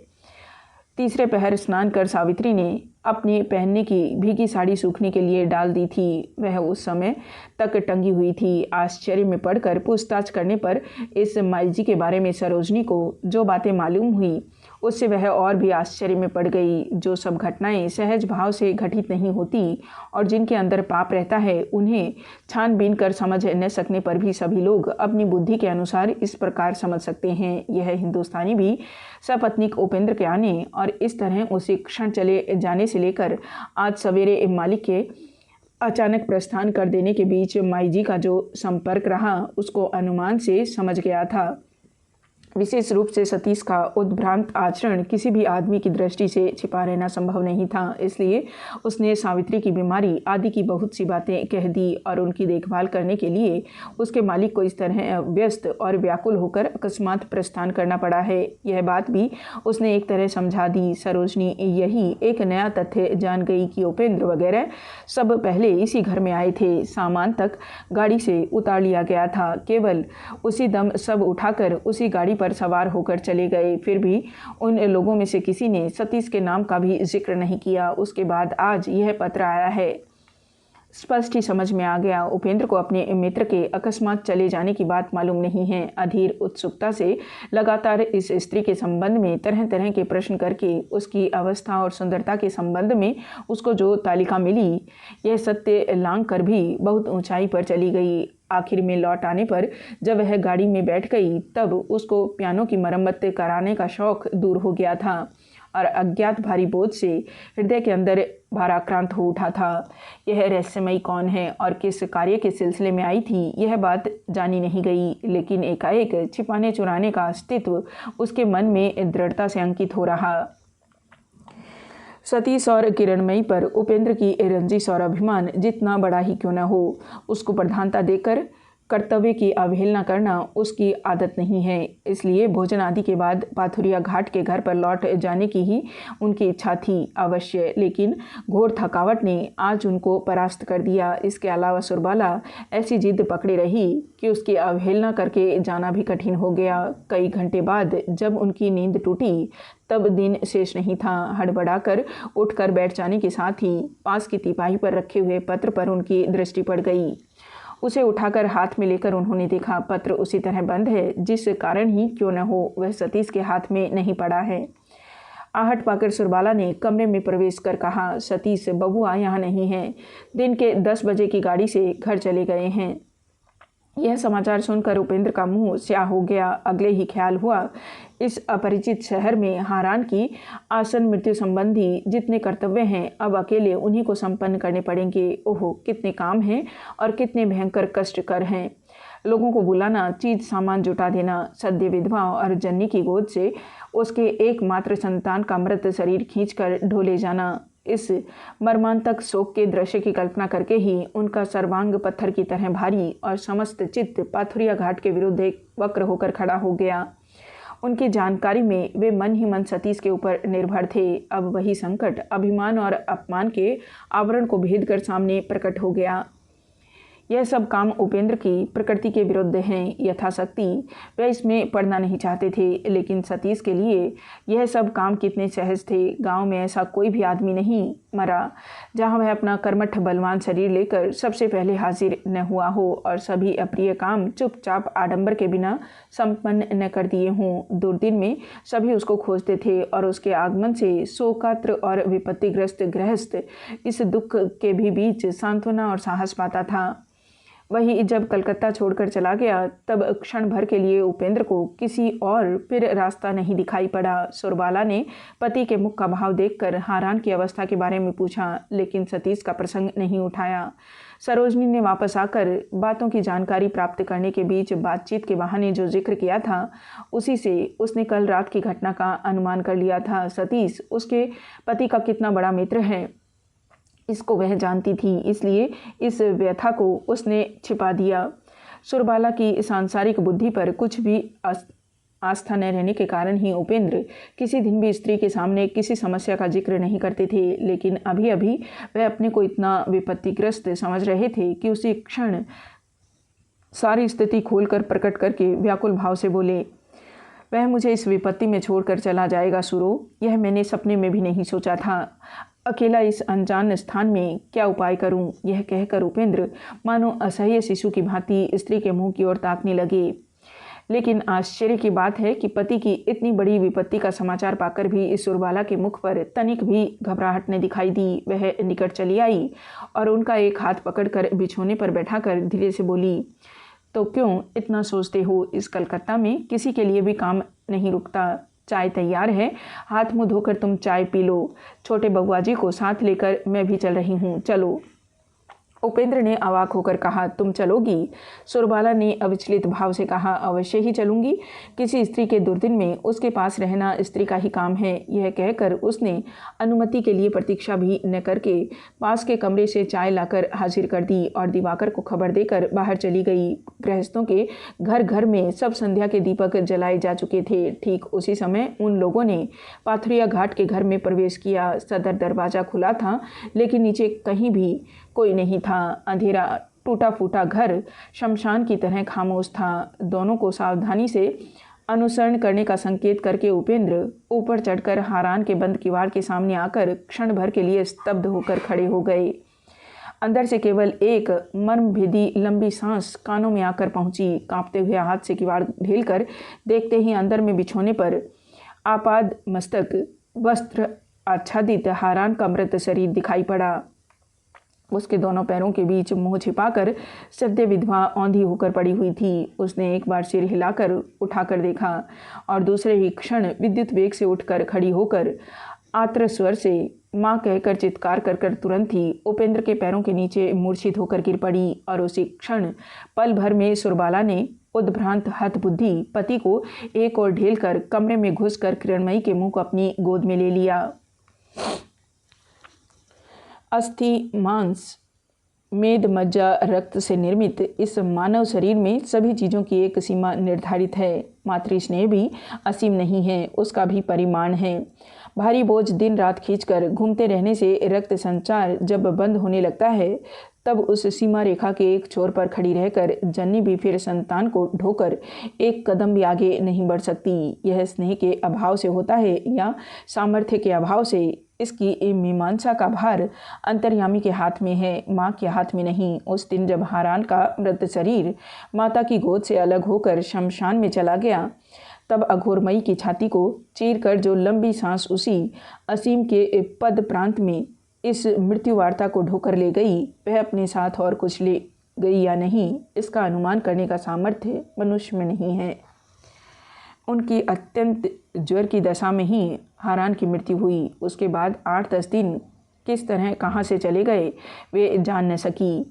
तीसरे पहर स्नान कर सावित्री ने अपने पहनने की भीगी साड़ी सूखने के लिए डाल दी थी। वह उस समय तक टंगी हुई थी। आश्चर्य में पड़कर पूछताछ करने पर इस माई जी के बारे में सरोजनी को जो बातें मालूम हुई, उससे वह और भी आश्चर्य में पड़ गई। जो सब घटनाएं सहज भाव से घटित नहीं होती और जिनके अंदर पाप रहता है, उन्हें छानबीन कर समझ न सकने पर भी सभी लोग अपनी बुद्धि के अनुसार इस प्रकार समझ सकते हैं। यह हिंदुस्तानी भी सपत्नीक उपेंद्र के आने और इस तरह उसी क्षण चले जाने से लेकर आज सवेरे मालिक के अचानक प्रस्थान कर देने के बीच माई जी का जो संपर्क रहा, उसको अनुमान से समझ गया था। विशेष रूप से सतीश का उद्भ्रांत आचरण किसी भी आदमी की दृष्टि से छिपा रहना संभव नहीं था। इसलिए उसने सावित्री की बीमारी आदि की बहुत सी बातें कह दी और उनकी देखभाल करने के लिए उसके मालिक को इस तरह व्यस्त और व्याकुल होकर अकस्मात प्रस्थान करना पड़ा है, यह बात भी उसने एक तरह समझा दी। सरोजनी यही एक नया तथ्य जान गई कि उपेंद्र वगैरह सब पहले इसी घर में आए थे। सामान तक गाड़ी से उतार लिया गया था। केवल उसी दम सब उठाकर उसी गाड़ी पर सवार होकर चले गए। फिर भी उन लोगों में से किसी ने सतीश के नाम का भी जिक्र नहीं किया। उसके बाद आज यह पत्र आया है। स्पष्ट ही समझ में आ गया, उपेंद्र को अपने मित्र के अकस्मात चले जाने की बात मालूम नहीं है। अधीर उत्सुकता से लगातार इस स्त्री के संबंध में तरह तरह के प्रश्न करके उसकी अवस्था और सुंदरता के संबंध में उसको जो तालिका मिली, यह सत्य लांघ कर भी बहुत ऊंचाई पर चली गई। आखिर में लौट आने पर जब वह गाड़ी में बैठ गई, तब उसको पियानो की मरम्मत कराने का शौक दूर हो गया था और अज्ञात भारी बोझ से हृदय के अंदर भाराक्रांत हो उठा था। यह रहस्यमयी कौन है और किस कार्य के सिलसिले में आई थी, यह बात जानी नहीं गई, लेकिन एकाएक छिपाने चुराने का अस्तित्व उसके मन में दृढ़ता से अंकित हो रहा। सतीश और किरणमयी पर उपेंद्र की रंजिश और अभिमान जितना बड़ा ही क्यों न हो, उसको प्रधानता देकर कर्तव्य की अवहेलना करना उसकी आदत नहीं है। इसलिए भोजन आदि के बाद पाथुरिया घाट के घर पर लौट जाने की ही उनकी इच्छा थी अवश्य, लेकिन घोर थकावट ने आज उनको परास्त कर दिया। इसके अलावा सुरबाला ऐसी जिद पकड़ी रही कि उसकी अवहेलना करके जाना भी कठिन हो गया। कई घंटे बाद जब उनकी नींद टूटी तब दिन शेष नहीं था। हड़बड़ाकर उठकर बैठ जाने के साथ ही पास की तिपाही पर रखे हुए पत्र पर उनकी दृष्टि पड़ गई। उसे उठाकर हाथ में लेकर उन्होंने देखा पत्र उसी तरह बंद है, जिस कारण ही क्यों न हो वह सतीश के हाथ में नहीं पड़ा है। आहट पाकर सुरबाला ने कमरे में प्रवेश कर कहा, सतीश, बबुआ यहाँ नहीं है। दिन के 10 बजे की गाड़ी से घर चले गए हैं। यह समाचार सुनकर उपेंद्र का मुंह स्याह हो गया। अगले ही ख्याल हुआ, इस अपरिचित शहर में हारान की आसन मृत्यु संबंधी जितने कर्तव्य हैं अब अकेले उन्हीं को संपन्न करने पड़ेंगे। ओहो, कितने काम हैं और कितने भयंकर कष्टकर हैं। लोगों को बुलाना, चीज सामान जुटा देना, सद्य विधवा और जन्नी की गोद से उसके एकमात्र संतान का मृत शरीर खींचकर ढोले जाना, इस मर्मांतक शोक के दृश्य की कल्पना करके ही उनका सर्वांग पत्थर की तरह भारी और समस्त चित्त पाथुरिया घाट के विरुद्ध एक वक्र होकर खड़ा हो गया। उनकी जानकारी में वे मन ही मन सतीश के ऊपर निर्भर थे। अब वही संकट अभिमान और अपमान के आवरण को भेद कर सामने प्रकट हो गया। यह सब काम उपेंद्र की प्रकृति के विरुद्ध हैं। यथाशक्ति वह इसमें पड़ना नहीं चाहते थे, लेकिन सतीश के लिए यह सब काम कितने सहज थे। गांव में ऐसा कोई भी आदमी नहीं मरा जहां वह अपना कर्मठ बलवान शरीर लेकर सबसे पहले हाजिर न हुआ हो और सभी अप्रिय काम चुपचाप आडंबर के बिना संपन्न न कर दिए हों। दुर्दिन में सभी उसको खोजते थे और उसके आगमन से शोकात्र और विपत्तिग्रस्त गृहस्थ इस दुख के भी बीच सांत्वना और साहस पाता था। वही जब कलकत्ता छोड़कर चला गया तब क्षण भर के लिए उपेंद्र को किसी और फिर रास्ता नहीं दिखाई पड़ा। सुरबाला ने पति के मुख का भाव देखकर हारान की अवस्था के बारे में पूछा, लेकिन सतीश का प्रसंग नहीं उठाया। सरोजनी ने वापस आकर बातों की जानकारी प्राप्त करने के बीच बातचीत के बहाने जो जिक्र किया था उसी से उसने कल रात की घटना का अनुमान कर लिया था। सतीश उसके पति का कितना बड़ा मित्र है इसको वह जानती थी, इसलिए इस व्यथा को उसने छिपा दिया। सुरबाला की सांसारिक बुद्धि पर कुछ भी आस्था न रहने के कारण ही उपेंद्र किसी दिन भी स्त्री के सामने किसी समस्या का जिक्र नहीं करते थे, लेकिन अभी अभी वह अपने को इतना विपत्तिग्रस्त समझ रहे थे कि उसी क्षण सारी स्थिति खोलकर प्रकट करके व्याकुल भाव से बोले, वह मुझे इस विपत्ति में छोड़कर चला जाएगा सुरो, यह मैंने सपने में भी नहीं सोचा था। अकेला इस अनजान स्थान में क्या उपाय करूं? यह कहकर उपेंद्र मानो असह्य शिशु की भांति स्त्री के मुंह की ओर ताकने लगे। लेकिन आश्चर्य की बात है कि पति की इतनी बड़ी विपत्ति का समाचार पाकर भी इस सुरबाला के मुख पर तनिक भी घबराहट न दिखाई दी। वह निकट चली आई और उनका एक हाथ पकड़कर बिछोने पर बैठाकर धीरे से बोली, तो क्यों इतना सोचते हो? इस कलकत्ता में किसी के लिए भी काम नहीं रुकता। चाय तैयार है, हाथ मुंह धोकर तुम चाय पी लो। छोटे बउआ जी को साथ लेकर मैं भी चल रही हूँ, चलो। उपेंद्र ने अवाक होकर कहा, तुम चलोगी? सुरबाला ने अविचलित भाव से कहा, अवश्य ही चलूंगी। किसी स्त्री के दुर्दिन में उसके पास रहना स्त्री का ही काम है। यह कहकर उसने अनुमति के लिए प्रतीक्षा भी न करके पास के कमरे से चाय लाकर हाजिर कर दी और दिवाकर को खबर देकर बाहर चली गई। गृहस्थों के घर घर में सब संध्या के दीपक जलाए जा चुके थे। ठीक उसी समय उन लोगों ने पाथुरिया घाट के घर में प्रवेश किया। सदर दरवाजा खुला था, लेकिन नीचे कहीं भी कोई नहीं था। अंधेरा टूटा फूटा घर शमशान की तरह खामोश था। दोनों को सावधानी से अनुसरण करने का संकेत करके उपेंद्र ऊपर चढ़कर हारान के बंद किवाड़ के सामने आकर क्षण भर के लिए स्तब्ध होकर खड़े हो गए। अंदर से केवल एक मर्मभेदी लंबी सांस कानों में आकर पहुंची। कांपते हुए हाथ से किवाड़ ढीलकर देखते ही अंदर में बिछोने पर आपाद मस्तक वस्त्र आच्छादित हारान का मृत शरीर दिखाई पड़ा। उसके दोनों पैरों के बीच मुंह छिपाकर सद्य विधवा औंधी होकर पड़ी हुई थी। उसने एक बार सिर हिलाकर उठाकर देखा और दूसरे ही क्षण विद्युत वेग से उठकर खड़ी होकर आर्द्र स्वर से माँ कहकर चित्कार कर तुरंत ही उपेंद्र के पैरों के नीचे मूर्छित होकर गिर पड़ी। और उसी क्षण पल भर में सुरबाला ने उद्भ्रांत हतबुद्धि पति को एक और ढेल कर कमरे में घुसकर किरणमयी के मुंह को अपनी गोद में ले लिया। अस्थि मांस मेद मज्जा रक्त से निर्मित इस मानव शरीर में सभी चीज़ों की एक सीमा निर्धारित है। मातृ स्नेह भी असीम नहीं है, उसका भी परिमाण है। भारी बोझ दिन रात खींचकर घूमते रहने से रक्त संचार जब बंद होने लगता है, तब उस सीमा रेखा के एक छोर पर खड़ी रहकर जननी भी फिर संतान को ढोकर एक कदम भी आगे नहीं बढ़ सकती। यह स्नेह के अभाव से होता है या सामर्थ्य के अभाव से, इसकी मीमांसा का भार अंतर्यामी के हाथ में है, माँ के हाथ में नहीं। उस दिन जब हारान का मृत शरीर माता की गोद से अलग होकर शमशान में चला गया, तब अघोरमयी की छाती को चीर कर जो लंबी सांस उसी असीम के पद प्रांत में इस मृत्यु वार्ता को ढोकर ले गई, वह अपने साथ और कुछ ले गई या नहीं, इसका अनुमान करने का सामर्थ्य मनुष्य में नहीं है। उनकी अत्यंत ज्वर की दशा में ही हारान की मृत्यु हुई। उसके बाद 8-10 दिन किस तरह कहाँ से चले गए वे जान न सकी।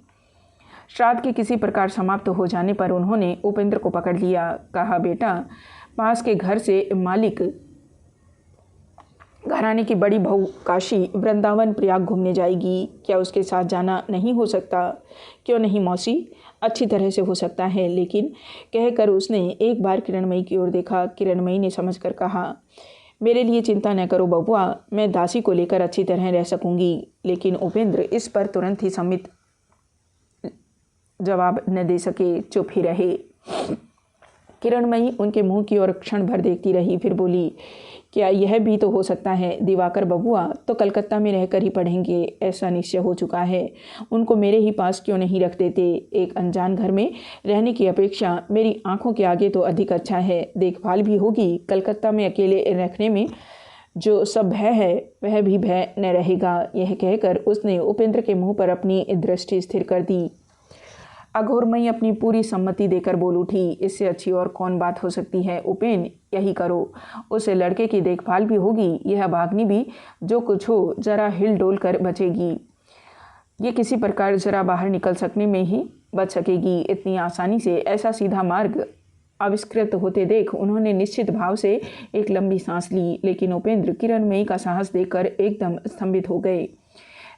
श्राद्ध के किसी प्रकार समाप्त हो जाने पर उन्होंने उपेंद्र को पकड़ लिया। कहा, बेटा, पास के घर से मालिक घराने की बड़ी बहू काशी वृंदावन प्रयाग घूमने जाएगी, क्या उसके साथ जाना नहीं हो सकता? क्यों नहीं मौसी, अच्छी तरह से हो सकता है। लेकिन कहकर उसने एक बार किरणमयी की ओर देखा। किरणमयी ने समझकर कहा, मेरे लिए चिंता न करो बबुआ, मैं दासी को लेकर अच्छी तरह रह सकूंगी। लेकिन उपेंद्र इस पर तुरंत ही सम्मित जवाब न दे सके, चुप ही रहे। किरणमयी उनके मुंह की ओर क्षण भर देखती रही, फिर बोली, क्या यह भी तो हो सकता है दिवाकर बबुआ तो कलकत्ता में रहकर ही पढ़ेंगे, ऐसा निश्चय हो चुका है। उनको मेरे ही पास क्यों नहीं रख देते? एक अनजान घर में रहने की अपेक्षा मेरी आंखों के आगे तो अधिक अच्छा है, देखभाल भी होगी। कलकत्ता में अकेले रखने में जो सब भय है वह भी भय न रहेगा। यह कहकर उसने उपेंद्र के मुँह पर अपनी दृष्टि स्थिर कर दी। अघोरमयी अपनी पूरी सम्मति देकर बोल उठी, इससे अच्छी और कौन बात हो सकती है उपेन, यही करो। उस लड़के की देखभाल भी होगी, यह भागनी भी जो कुछ हो जरा हिल डोल कर बचेगी। ये किसी प्रकार जरा बाहर निकल सकने में ही बच सकेगी। इतनी आसानी से ऐसा सीधा मार्ग आविष्कृत होते देख उन्होंने निश्चित भाव से एक लंबी सांस ली। लेकिन उपेंद्र किरणमयी का साहस देखकर एकदम स्तंभित हो गए।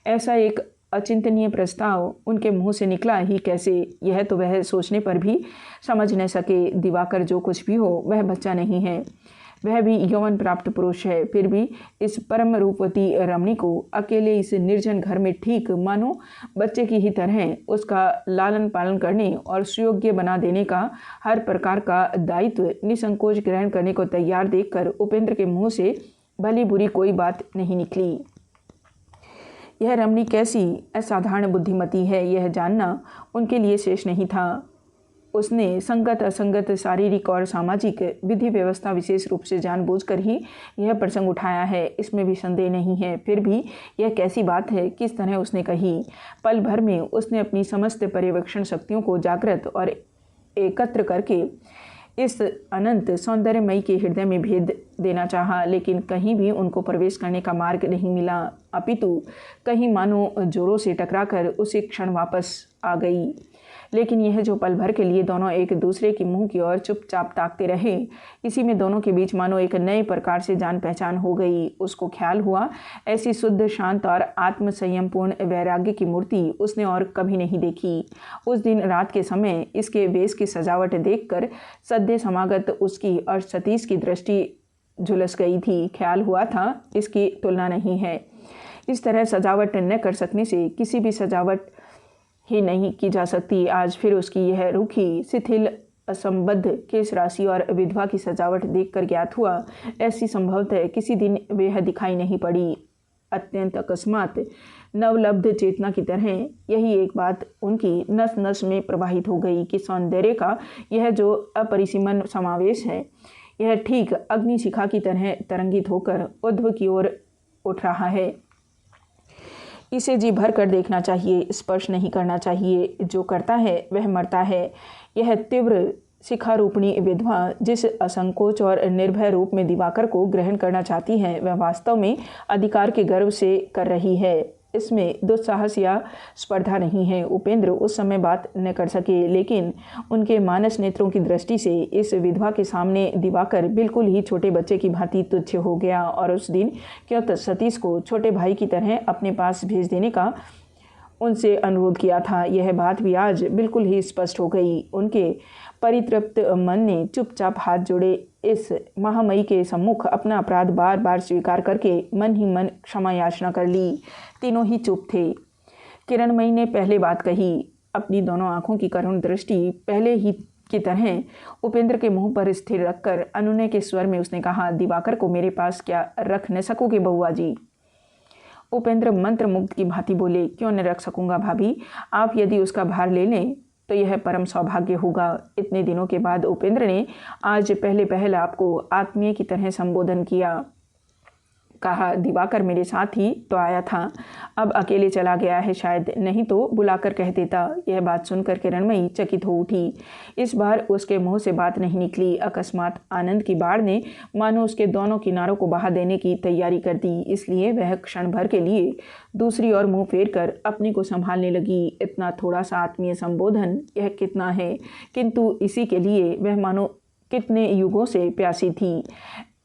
ऐसा एक अचिंतनीय प्रस्ताव उनके मुंह से निकला ही कैसे, यह तो वह सोचने पर भी समझ न सके। दिवाकर जो कुछ भी हो वह बच्चा नहीं है, वह भी यौवन प्राप्त पुरुष है। फिर भी इस परम रूपवती रमणी को अकेले इस निर्जन घर में ठीक मानो बच्चे की ही तरह उसका लालन पालन करने और सुयोग्य बना देने का हर प्रकार का दायित्व निसंकोच ग्रहण करने को तैयार देखकर उपेंद्र के मुँह से भली बुरी कोई बात नहीं निकली। यह रमणी कैसी असाधारण बुद्धिमती है, यह जानना उनके लिए शेष नहीं था। उसने संगत असंगत शारीरिक और सामाजिक विधि व्यवस्था विशेष रूप से जानबूझकर ही यह प्रसंग उठाया है, इसमें भी संदेह नहीं है। फिर भी यह कैसी बात है, किस तरह उसने कही। पल भर में उसने अपनी समस्त पर्यवेक्षण शक्तियों को जागृत और एकत्र करके इस अनंत सौंदर्यमयी के हृदय में भेद देना चाहा, लेकिन कहीं भी उनको प्रवेश करने का मार्ग नहीं मिला। अपितु कहीं मानो जोरों से टकराकर उसी क्षण वापस आ गई। लेकिन यह जो पल भर के लिए दोनों एक दूसरे की मुंह की ओर चुपचाप ताकते रहे, इसी में दोनों के बीच मानो एक नए प्रकार से जान पहचान हो गई। उसको ख्याल हुआ, ऐसी शुद्ध शांत और आत्म संयमपूर्ण वैराग्य की मूर्ति उसने और कभी नहीं देखी। उस दिन रात के समय इसके वेश की सजावट देखकर सद्य समागत उसकी और सतीश की दृष्टि झुलस गई थी। ख्याल हुआ था इसकी तुलना नहीं है। इस तरह सजावट न कर सकने से किसी भी सजावट ही नहीं की जा सकती। आज फिर उसकी यह रूखी शिथिल असंबद्ध केश राशि और विधवा की सजावट देखकर ज्ञात हुआ, ऐसी संभवतः किसी दिन वह दिखाई नहीं पड़ी। अत्यंत अकस्मात नवलब्ध चेतना की तरह यही एक बात उनकी नस नस में प्रवाहित हो गई कि सौंदर्य का यह जो अपरिसीमन समावेश है, यह ठीक अग्निशिखा की तरह तरंगित होकर ऊर्ध्व की ओर उठ रहा है। इसे जी भर कर देखना चाहिए, स्पर्श नहीं करना चाहिए। जो करता है वह मरता है। यह तीव्र शिखारूपणी विधवा जिस असंकोच और निर्भय रूप में दिवाकर को ग्रहण करना चाहती है, वह वास्तव में अधिकार के गर्व से कर रही है। इसमें दुस्साहस या स्पर्धा नहीं है। उपेंद्र उस समय बात न कर सके, लेकिन उनके मानस नेत्रों की दृष्टि से इस विधवा के सामने दिवाकर बिल्कुल ही छोटे बच्चे की भांति तुच्छ हो गया। और उस दिन क्यों सतीश को छोटे भाई की तरह अपने पास भेज देने का उनसे अनुरोध किया था। यह बात भी आज बिल्कुल ही स्पष्ट हो गई। उनके परितृप्त मन ने चुपचाप हाथ जोड़े इस महामयी के सम्मुख अपना अपराध बार बार स्वीकार करके मन ही मन क्षमा याचना कर ली। तीनों ही चुप थे। किरणमयी ने पहले बात कही। अपनी दोनों आंखों की करुण दृष्टि पहले ही की तरह उपेंद्र के मुंह पर स्थिर रखकर अनुनय के स्वर में उसने कहा, दिवाकर को मेरे पास क्या रख न सकोगे बउआ जी? उपेंद्र मंत्र मुग्ध की भांति बोले, क्यों न रख सकूंगा भाभी, आप यदि उसका भार ले लें तो यह परम सौभाग्य होगा। इतने दिनों के बाद उपेंद्र ने आज पहले आपको आत्मीय की तरह संबोधन किया। कहा, दिवाकर मेरे साथ ही तो आया था, अब अकेले चला गया है शायद, नहीं तो बुलाकर कह देता। यह बात सुनकर किरणमयी चकित हो उठी। इस बार उसके मुंह से बात नहीं निकली। अकस्मात आनंद की बाढ़ ने मानो उसके दोनों किनारों को बहा देने की तैयारी कर दी, इसलिए वह क्षण भर के लिए दूसरी ओर मुंह फेर कर अपने को संभालने लगी। इतना थोड़ा सा आत्मीय संबोधन, यह कितना है, किंतु इसी के लिए वह मानो कितने युगों से प्यासी थी,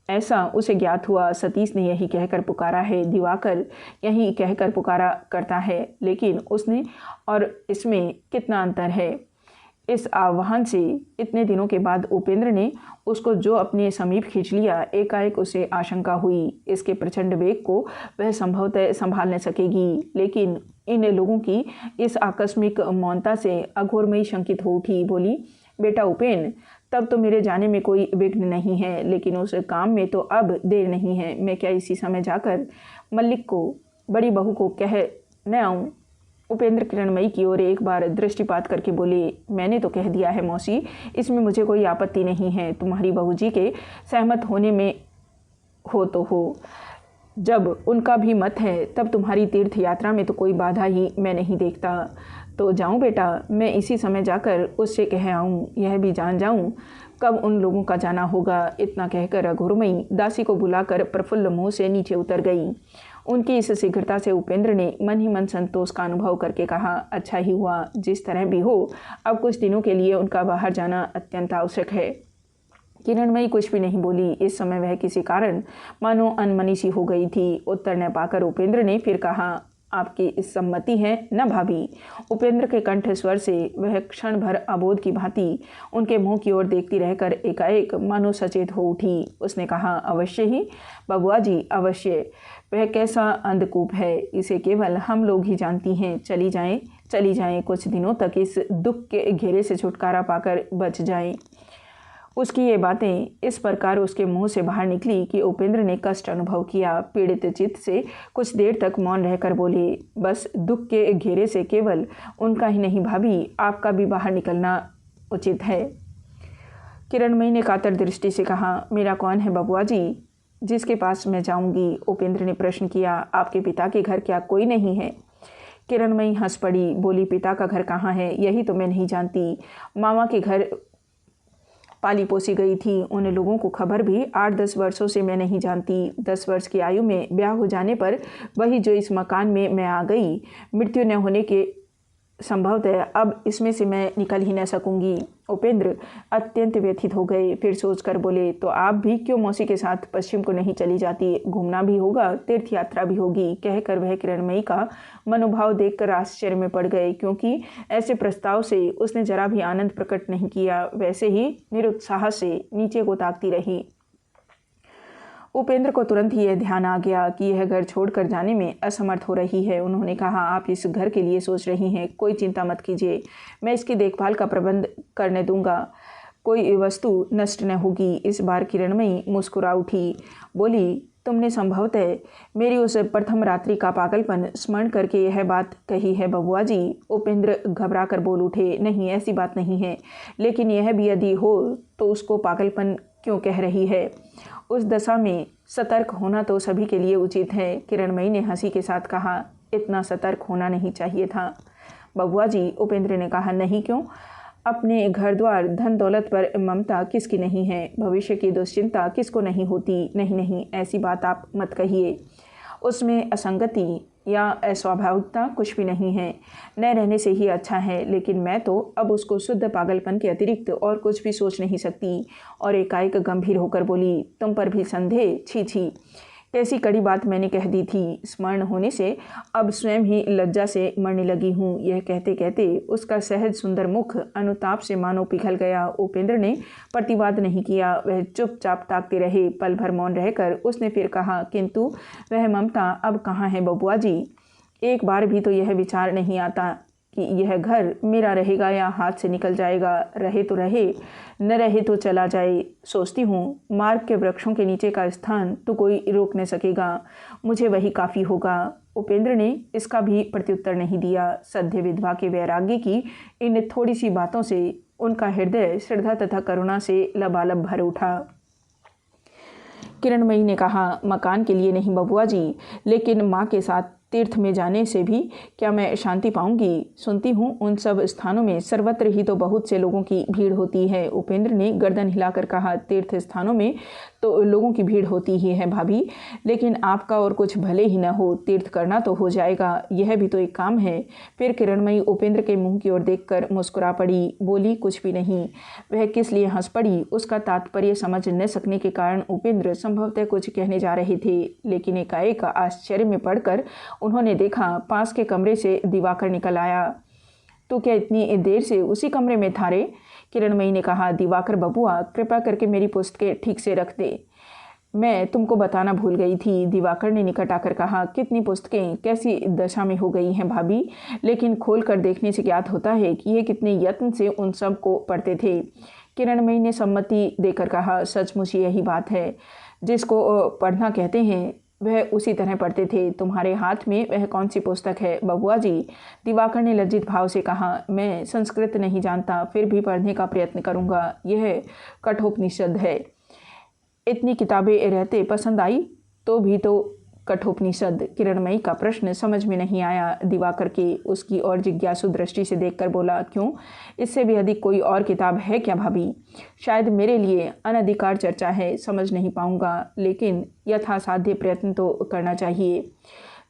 ऐसा उसे ज्ञात हुआ। सतीश ने यही कहकर पुकारा है, दिवाकर यही कहकर पुकारा करता है, लेकिन उसने और इसमें कितना अंतर है। इस आह्वान से इतने दिनों के बाद उपेंद्र ने उसको जो अपने समीप खींच लिया, एकाएक उसे आशंका हुई इसके प्रचंड वेग को वह संभवतः संभाल न सकेगी। लेकिन इन लोगों की इस आकस्मिक मौनता से अघोरमयी शंकित हो उठी। बोली, बेटा उपेन, तब तो मेरे जाने में कोई विघ्न नहीं है, लेकिन उस काम में तो अब देर नहीं है। मैं क्या इसी समय जाकर मल्लिक को, बड़ी बहू को कह न आऊँ? उपेंद्र किरणमयी की ओर एक बार दृष्टिपात करके बोले, मैंने तो कह दिया है मौसी, इसमें मुझे कोई आपत्ति नहीं है। तुम्हारी बहू जी के सहमत होने में हो तो हो, जब उनका भी मत है तब तुम्हारी तीर्थ यात्रा में तो कोई बाधा ही मैं नहीं देखता। तो जाऊं बेटा, मैं इसी समय जाकर उससे कह आऊं, यह भी जान जाऊं कब उन लोगों का जाना होगा। इतना कहकर अघोरमयी दासी को बुलाकर प्रफुल्ल मुंह से नीचे उतर गई। उनकी इस शीघ्रता से उपेंद्र ने मन ही मन संतोष का अनुभव करके कहा, अच्छा ही हुआ, जिस तरह भी हो अब कुछ दिनों के लिए उनका बाहर जाना अत्यंत आवश्यक है। किरणमयी कुछ भी नहीं बोली। इस समय वह किसी कारण मानो अनमनी सी हो गई थी। उत्तर न पाकर उपेंद्र ने फिर कहा, आपकी इस सम्मति है न भाभी? उपेंद्र के कंठ स्वर से वह क्षण भर अबोध की भांति उनके मुंह की ओर देखती रहकर एकाएक मानो सचेत हो उठी। उसने कहा, अवश्य ही बबुआ जी, अवश्य। वह कैसा अंधकूप है, इसे केवल हम लोग ही जानती हैं। चली जाएं, कुछ दिनों तक इस दुख के घेरे से छुटकारा पाकर बच जाएं। उसकी ये बातें इस प्रकार उसके मुंह से बाहर निकली कि उपेंद्र ने कष्ट अनुभव किया। पीड़ित चित्त से कुछ देर तक मौन रहकर बोले, बस दुख के घेरे से केवल उनका ही नहीं भाभी, आपका भी बाहर निकलना उचित है। किरणमयी ने कातर दृष्टि से कहा, मेरा कौन है बबुआ जी जिसके पास मैं जाऊंगी? उपेंद्र ने प्रश्न किया, आपके पिता के घर क्या कोई नहीं है? किरणमयी हंस पड़ी, बोली, पिता का घर कहाँ है यही तो मैं नहीं जानती। मामा के घर पाली पोसी गई थी, उन लोगों को खबर भी 8-10 वर्षों से मैं नहीं जानती। 10 वर्ष की आयु में ब्याह हो जाने पर वही जो इस मकान में मैं आ गई, मृत्यु न होने के संभवतः अब इसमें से मैं निकल ही न सकूंगी। उपेंद्र अत्यंत व्यथित हो गए। फिर सोचकर बोले, तो आप भी क्यों मौसी के साथ पश्चिम को नहीं चली जाती? घूमना भी होगा, तीर्थ यात्रा भी होगी। कहकर वह किरणमयी का मनोभाव देखकर आश्चर्य में पड़ गए, क्योंकि ऐसे प्रस्ताव से उसने जरा भी आनंद प्रकट नहीं किया। वैसे ही निरुत्साह से नीचे को ताकती रही। उपेंद्र को तुरंत ही यह ध्यान आ गया कि यह घर छोड़कर जाने में असमर्थ हो रही है। उन्होंने कहा, आप इस घर के लिए सोच रही हैं, कोई चिंता मत कीजिए, मैं इसकी देखभाल का प्रबंध करने दूंगा, कोई वस्तु नष्ट न होगी। इस बार किरणमयी मुस्कुरा उठी, बोली, तुमने संभवतः मेरी उस प्रथम रात्रि का पागलपन स्मरण करके यह बात कही है बबुआ जी। उपेंद्र घबरा कर बोल उठे, नहीं, ऐसी बात नहीं है, लेकिन यह भी यदि हो तो उसको पागलपन क्यों कह रही है? उस दशा में सतर्क होना तो सभी के लिए उचित है। किरणमयी ने हंसी के साथ कहा, इतना सतर्क होना नहीं चाहिए था बबुआ जी। उपेंद्र ने कहा, नहीं, क्यों? अपने घर द्वार धन दौलत पर ममता किसकी नहीं है? भविष्य की दुश्चिंता किसको नहीं होती? नहीं, ऐसी बात आप मत कहिए। उसमें असंगति या अस्वाभाविकता कुछ भी नहीं है, न रहने से ही अच्छा है। लेकिन मैं तो अब उसको शुद्ध पागलपन के अतिरिक्त और कुछ भी सोच नहीं सकती। और एकाएक गंभीर होकर बोली, तुम पर भी संदेह? छी छी, कैसी कड़ी बात मैंने कह दी थी, स्मरण होने से अब स्वयं ही लज्जा से मरने लगी हूँ। यह कहते कहते उसका सहज सुंदर मुख अनुताप से मानो पिघल गया। उपेंद्र ने प्रतिवाद नहीं किया, वह चुपचाप ताकते रहे। पल भर मौन रहकर उसने फिर कहा, किंतु वह ममता अब कहाँ है बबुआ जी? एक बार भी तो यह विचार नहीं आता कि यह घर मेरा रहेगा या हाथ से निकल जाएगा। रहे तो रहे, न रहे तो चला जाए। सोचती हूँ मार्ग के वृक्षों के नीचे का स्थान तो कोई रोक न सकेगा, मुझे वही काफ़ी होगा। उपेंद्र ने इसका भी प्रत्युत्तर नहीं दिया। सद्य विधवा के वैराग्य की इन थोड़ी सी बातों से उनका हृदय श्रद्धा तथा करुणा से लबालब भर उठा। किरणमयी ने कहा, मकान के लिए नहीं बबुआ जी, लेकिन माँ के साथ तीर्थ में जाने से भी क्या मैं शांति पाऊंगी? सुनती हूँ उन सब स्थानों में सर्वत्र ही तो बहुत से लोगों की भीड़ होती है। उपेंद्र ने गर्दन हिलाकर कहा, तीर्थ स्थानों में तो लोगों की भीड़ होती ही है भाभी, लेकिन आपका और कुछ भले ही न हो, तीर्थ करना तो हो जाएगा, यह भी तो एक काम है। फिर किरणमयी उपेंद्र के मुंह की ओर देखकर मुस्कुरा पड़ी, बोली कुछ भी नहीं। वह किस लिए हंस पड़ी उसका तात्पर्य समझ न सकने के कारण उपेंद्र संभवतः कुछ कहने जा रहे थे, लेकिन एकाएक आश्चर्य में पड़कर उन्होंने देखा पास के कमरे से दिवाकर निकल आया। तो क्या इतनी देर से उसी कमरे में था रे? किरणमयी ने कहा, दिवाकर बबुआ कृपा करके मेरी पुस्तकें ठीक से रख दे, मैं तुमको बताना भूल गई थी। दिवाकर ने निकट आकर कहा, कितनी पुस्तकें कैसी दशा में हो गई हैं भाभी, लेकिन खोल कर देखने से ज्ञात होता है कि ये कितने यत्न से उन सब को पढ़ते थे। किरणमयी ने सम्मति देकर कहा, सचमुच यही बात है, जिसको पढ़ना कहते हैं वह उसी तरह पढ़ते थे। तुम्हारे हाथ में वह कौन सी पुस्तक है बबुआ जी? दिवाकर ने लज्जित भाव से कहा, मैं संस्कृत नहीं जानता, फिर भी पढ़ने का प्रयत्न करूँगा। यह कठोपनिषद है। इतनी किताबें रहते पसंद आई तो भी तो कठोपनिषद। किरणमयी का प्रश्न समझ में नहीं आया। दिवाकर के उसकी और जिज्ञासु दृष्टि से देखकर बोला, क्यों, इससे भी अधिक कोई और किताब है क्या भाभी? शायद मेरे लिए अनधिकार चर्चा है, समझ नहीं पाऊंगा, लेकिन यथासाध्य प्रयत्न तो करना चाहिए।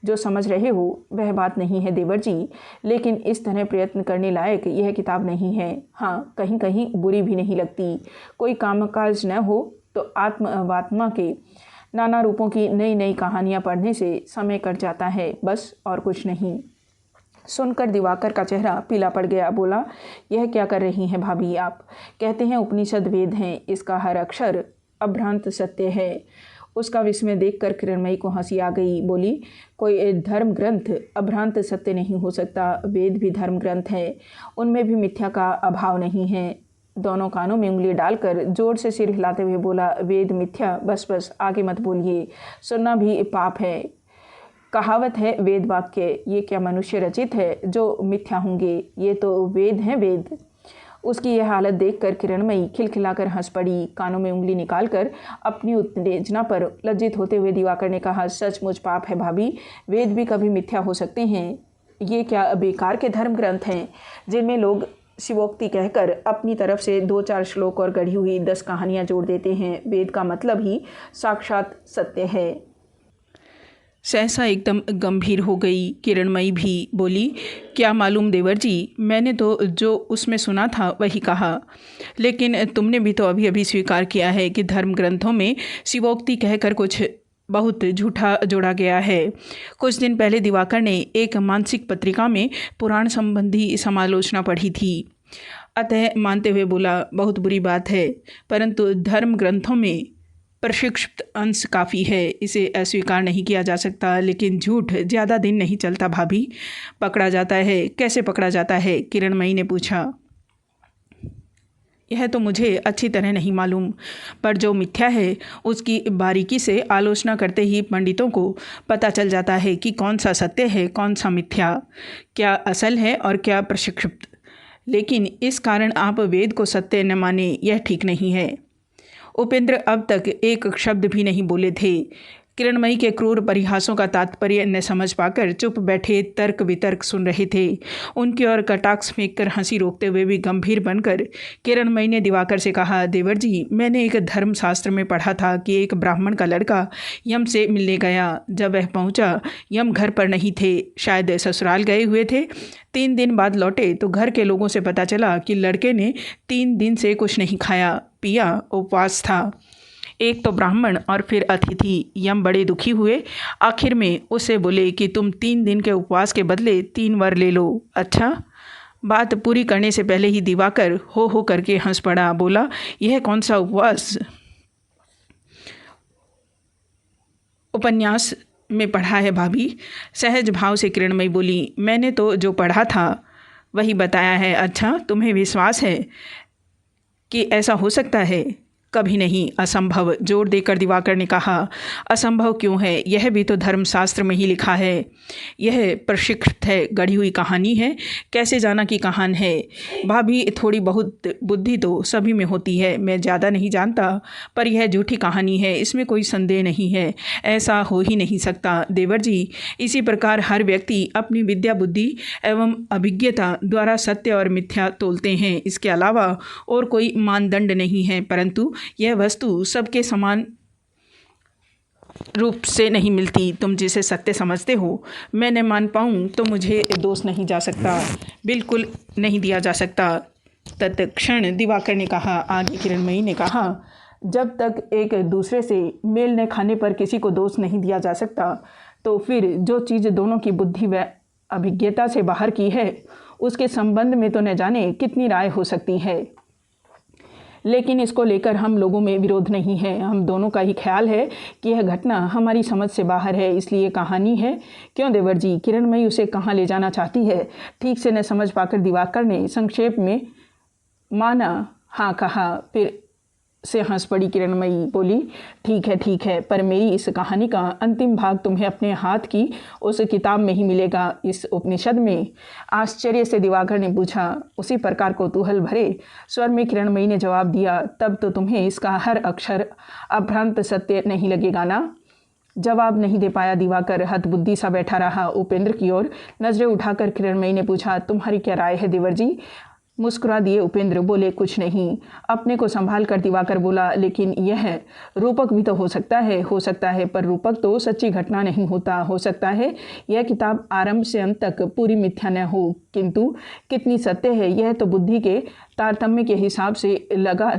जो समझ रहे हो वह बात नहीं है देवर जी, लेकिन इस तरह प्रयत्न करने लायक यह किताब नहीं है। हाँ, कहीं कहीं बुरी भी नहीं लगती। कोई कामकाज न हो तो आत्मा के नाना रूपों की नई नई कहानियाँ पढ़ने से समय कट जाता है, बस और कुछ नहीं। सुनकर दिवाकर का चेहरा पीला पड़ गया। बोला, यह क्या कर रही हैं भाभी आप? कहते हैं उपनिषद वेद हैं, इसका हर अक्षर अभ्रांत सत्य है। उसका विस्मय देखकर किरणमयी को हंसी आ गई। बोली, कोई धर्म ग्रंथ अभ्रांत सत्य नहीं हो सकता, वेद भी धर्म ग्रंथ है, उनमें भी मिथ्या का अभाव नहीं है। दोनों कानों में उंगली डालकर जोर से सिर हिलाते हुए बोला, वेद मिथ्या, बस बस आगे मत बोलिए, सुनना भी पाप है। कहावत है वेद वाक्य, ये क्या मनुष्य रचित है जो मिथ्या होंगे? ये तो वेद हैं वेद। उसकी यह हालत देखकर किरणमयी खिलखिलाकर हंस पड़ी। कानों में उंगली निकालकर अपनी उत्तेजना पर लज्जित होते हुए दिवाकर ने कहा, सचमुच पाप है भाभी, वेद भी कभी मिथ्या हो सकते हैं। ये क्या बेकार के धर्म ग्रंथ हैं जिनमें लोग शिवोक्ति कहकर अपनी तरफ से 2-4 श्लोक और गढ़ी हुई 10 कहानियाँ जोड़ देते हैं। वेद का मतलब ही साक्षात सत्य है। सहसा एकदम गंभीर हो गई। किरणमयी भी बोली, क्या मालूम देवर जी, मैंने तो जो उसमें सुना था वही कहा, लेकिन तुमने भी तो अभी अभी स्वीकार किया है कि धर्म ग्रंथों में शिवोक्ति कहकर कुछ बहुत झूठा जोड़ा गया है। कुछ दिन पहले दिवाकर ने एक मानसिक पत्रिका में पुराण संबंधी समालोचना पढ़ी थी, अतः मानते हुए बोला, बहुत बुरी बात है, परंतु धर्म ग्रंथों में प्रशिक्षित अंश काफ़ी है, इसे अस्वीकार नहीं किया जा सकता। लेकिन झूठ ज़्यादा दिन नहीं चलता भाभी, पकड़ा जाता है। कैसे पकड़ा जाता है? किरणमयी ने पूछा। यह तो मुझे अच्छी तरह नहीं मालूम, पर जो मिथ्या है उसकी बारीकी से आलोचना करते ही पंडितों को पता चल जाता है कि कौन सा सत्य है, कौन सा मिथ्या, क्या असल है और क्या प्रशिक्षित। लेकिन इस कारण आप वेद को सत्य न माने, यह ठीक नहीं है। उपेंद्र अब तक एक शब्द भी नहीं बोले थे। किरणमयी के क्रूर परिहासों का तात्पर्य न समझ पाकर चुप बैठे तर्क वितर्क सुन रहे थे। उनकी ओर कटाक्ष फेंककर हंसी रोकते हुए भी गंभीर बनकर किरणमयी ने दिवाकर से कहा, देवर जी, मैंने एक धर्मशास्त्र में पढ़ा था कि एक ब्राह्मण का लड़का यम से मिलने गया। जब वह पहुंचा, यम घर पर नहीं थे, शायद ससुराल गए हुए थे। 3 दिन बाद लौटे तो घर के लोगों से पता चला कि लड़के ने 3 दिन से कुछ नहीं खाया पिया, उपवास था। एक तो ब्राह्मण और फिर अतिथि। यम बड़े दुखी हुए। आखिर में उससे बोले कि तुम 3 दिन के उपवास के बदले 3 वर ले लो। अच्छा। बात पूरी करने से पहले ही दिवाकर हो करके हंस पड़ा। बोला, यह कौन सा उपवास उपन्यास में पढ़ा है भाभी? सहज भाव से किरणमयी बोली, मैंने तो जो पढ़ा था वही बताया है। अच्छा, तुम्हें विश्वास है कि ऐसा हो सकता है? कभी नहीं, असंभव, जोर देकर दिवाकर ने कहा। असंभव क्यों है? यह भी तो धर्मशास्त्र में ही लिखा है। यह प्रशिक्षित है, गढ़ी हुई कहानी है। कैसे जाना कि कहान है? भाभी, थोड़ी बहुत बुद्धि तो सभी में होती है। मैं ज़्यादा नहीं जानता, पर यह झूठी कहानी है, इसमें कोई संदेह नहीं है। ऐसा हो ही नहीं सकता देवर जी। इसी प्रकार हर व्यक्ति अपनी विद्या बुद्धि एवं अभिज्ञता द्वारा सत्य और मिथ्या तोलते हैं। इसके अलावा और कोई मानदंड नहीं है। परंतु यह वस्तु सबके समान रूप से नहीं मिलती। तुम जिसे सत्य समझते हो मैं न मान पाऊँ तो मुझे दोष नहीं जा सकता, बिल्कुल नहीं दिया जा सकता। तत्क्षण दिवाकर ने कहा। आगे किरणमयी ने कहा, जब तक एक दूसरे से मेल न खाने पर किसी को दोष नहीं दिया जा सकता, तो फिर जो चीज़ दोनों की बुद्धि व अभिज्ञता से बाहर की है उसके संबंध में तो न जाने कितनी राय हो सकती है। लेकिन इसको लेकर हम लोगों में विरोध नहीं है। हम दोनों का ही ख्याल है कि यह घटना हमारी समझ से बाहर है, इसलिए कहानी है। क्यों देवर जी? किरणमयी उसे कहाँ ले जाना चाहती है, ठीक से न समझ पाकर दिवाकर ने संक्षेप में माना हाँ कहा। फिर से हंस पड़ी किरणमयी। बोली, ठीक है, पर मेरी इस कहानी का अंतिम भाग तुम्हें अपने हाथ की उस किताब में ही मिलेगा, इस उपनिषद में। आश्चर्य से दिवाकर ने पूछा। उसी प्रकार कौतूहल भरे स्वर में किरणमयी ने जवाब दिया, तब तो तुम्हें इसका हर अक्षर अभ्रांत सत्य नहीं लगेगा ना? जवाब नहीं दे पाया दिवाकर, हतबुद्धि सा बैठा रहा। उपेंद्र की ओर नजरें उठाकर किरणमयी ने पूछा, तुम्हारी क्या राय है देवर जी? मुस्कुरा दिए उपेंद्र। बोले, कुछ नहीं। अपने को संभाल कर दिवाकर बोला, लेकिन यह रूपक भी तो हो सकता है, पर रूपक तो सच्ची घटना नहीं होता। हो सकता है यह किताब आरंभ से अंत तक पूरी मिथ्या न हो, किंतु कितनी सत्य है यह तो बुद्धि के तारतम्य के हिसाब से लगा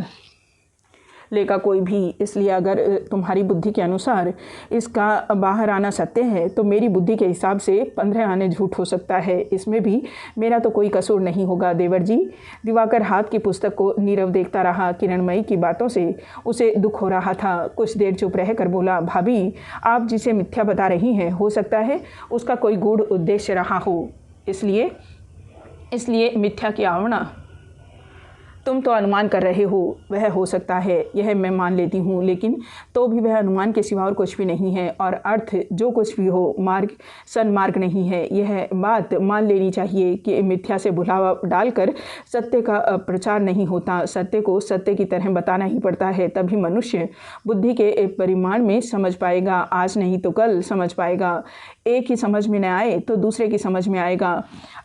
लेगा कोई भी। इसलिए अगर तुम्हारी बुद्धि के अनुसार इसका बाहर आना सत्य है तो मेरी बुद्धि के हिसाब से 15 आने झूठ हो सकता है। इसमें भी मेरा तो कोई कसूर नहीं होगा देवर जी। दिवाकर हाथ की पुस्तक को नीरव देखता रहा। किरणमयी की बातों से उसे दुख हो रहा था। कुछ देर चुप रहकर बोला, भाभी, आप जिसे मिथ्या बता रही हैं हो सकता है उसका कोई गूढ़ उद्देश्य रहा हो, इसलिए मिथ्या की आवना तुम तो अनुमान कर रहे हो, वह हो सकता है, यह मैं मान लेती हूँ, लेकिन तो भी वह अनुमान के सिवा और कुछ भी नहीं है, और अर्थ जो कुछ भी हो मार्ग सन्मार्ग नहीं है। यह बात मान लेनी चाहिए कि मिथ्या से भुलावा डालकर सत्य का प्रचार नहीं होता। सत्य को सत्य की तरह बताना ही पड़ता है, तभी मनुष्य बुद्धि के परिमाण में समझ पाएगा। आज नहीं तो कल समझ पाएगा। एक ही समझ में न आए तो दूसरे की समझ में आएगा।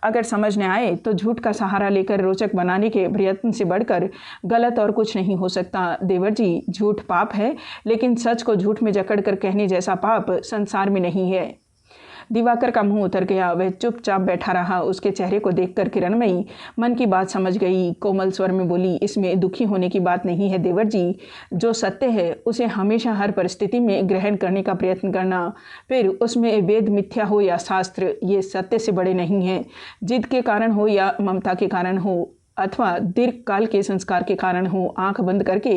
अगर समझ न आए तो झूठ का सहारा लेकर रोचक बनाने के प्रयत्न से बढ़कर गलत और कुछ नहीं हो सकता। देवर जी, झूठ पाप है, लेकिन सच को झूठ में जकड़ कर कहने जैसा पाप संसार में नहीं है। दिवाकर का मुंह उतर गया। वह चुपचाप बैठा रहा। उसके चेहरे को देखकर किरणमयी मन की बात समझ गई। कोमल स्वर में बोली, इसमें दुखी होने की बात नहीं है देवर जी। जो सत्य है उसे हमेशा हर परिस्थिति में ग्रहण करने का प्रयत्न करना, फिर उसमें वेद मिथ्या हो या शास्त्र, ये सत्य से बड़े नहीं हैं। जिद के कारण हो या ममता के कारण हो अथवा दीर्घ काल के संस्कार के कारण हो, आंख बंद करके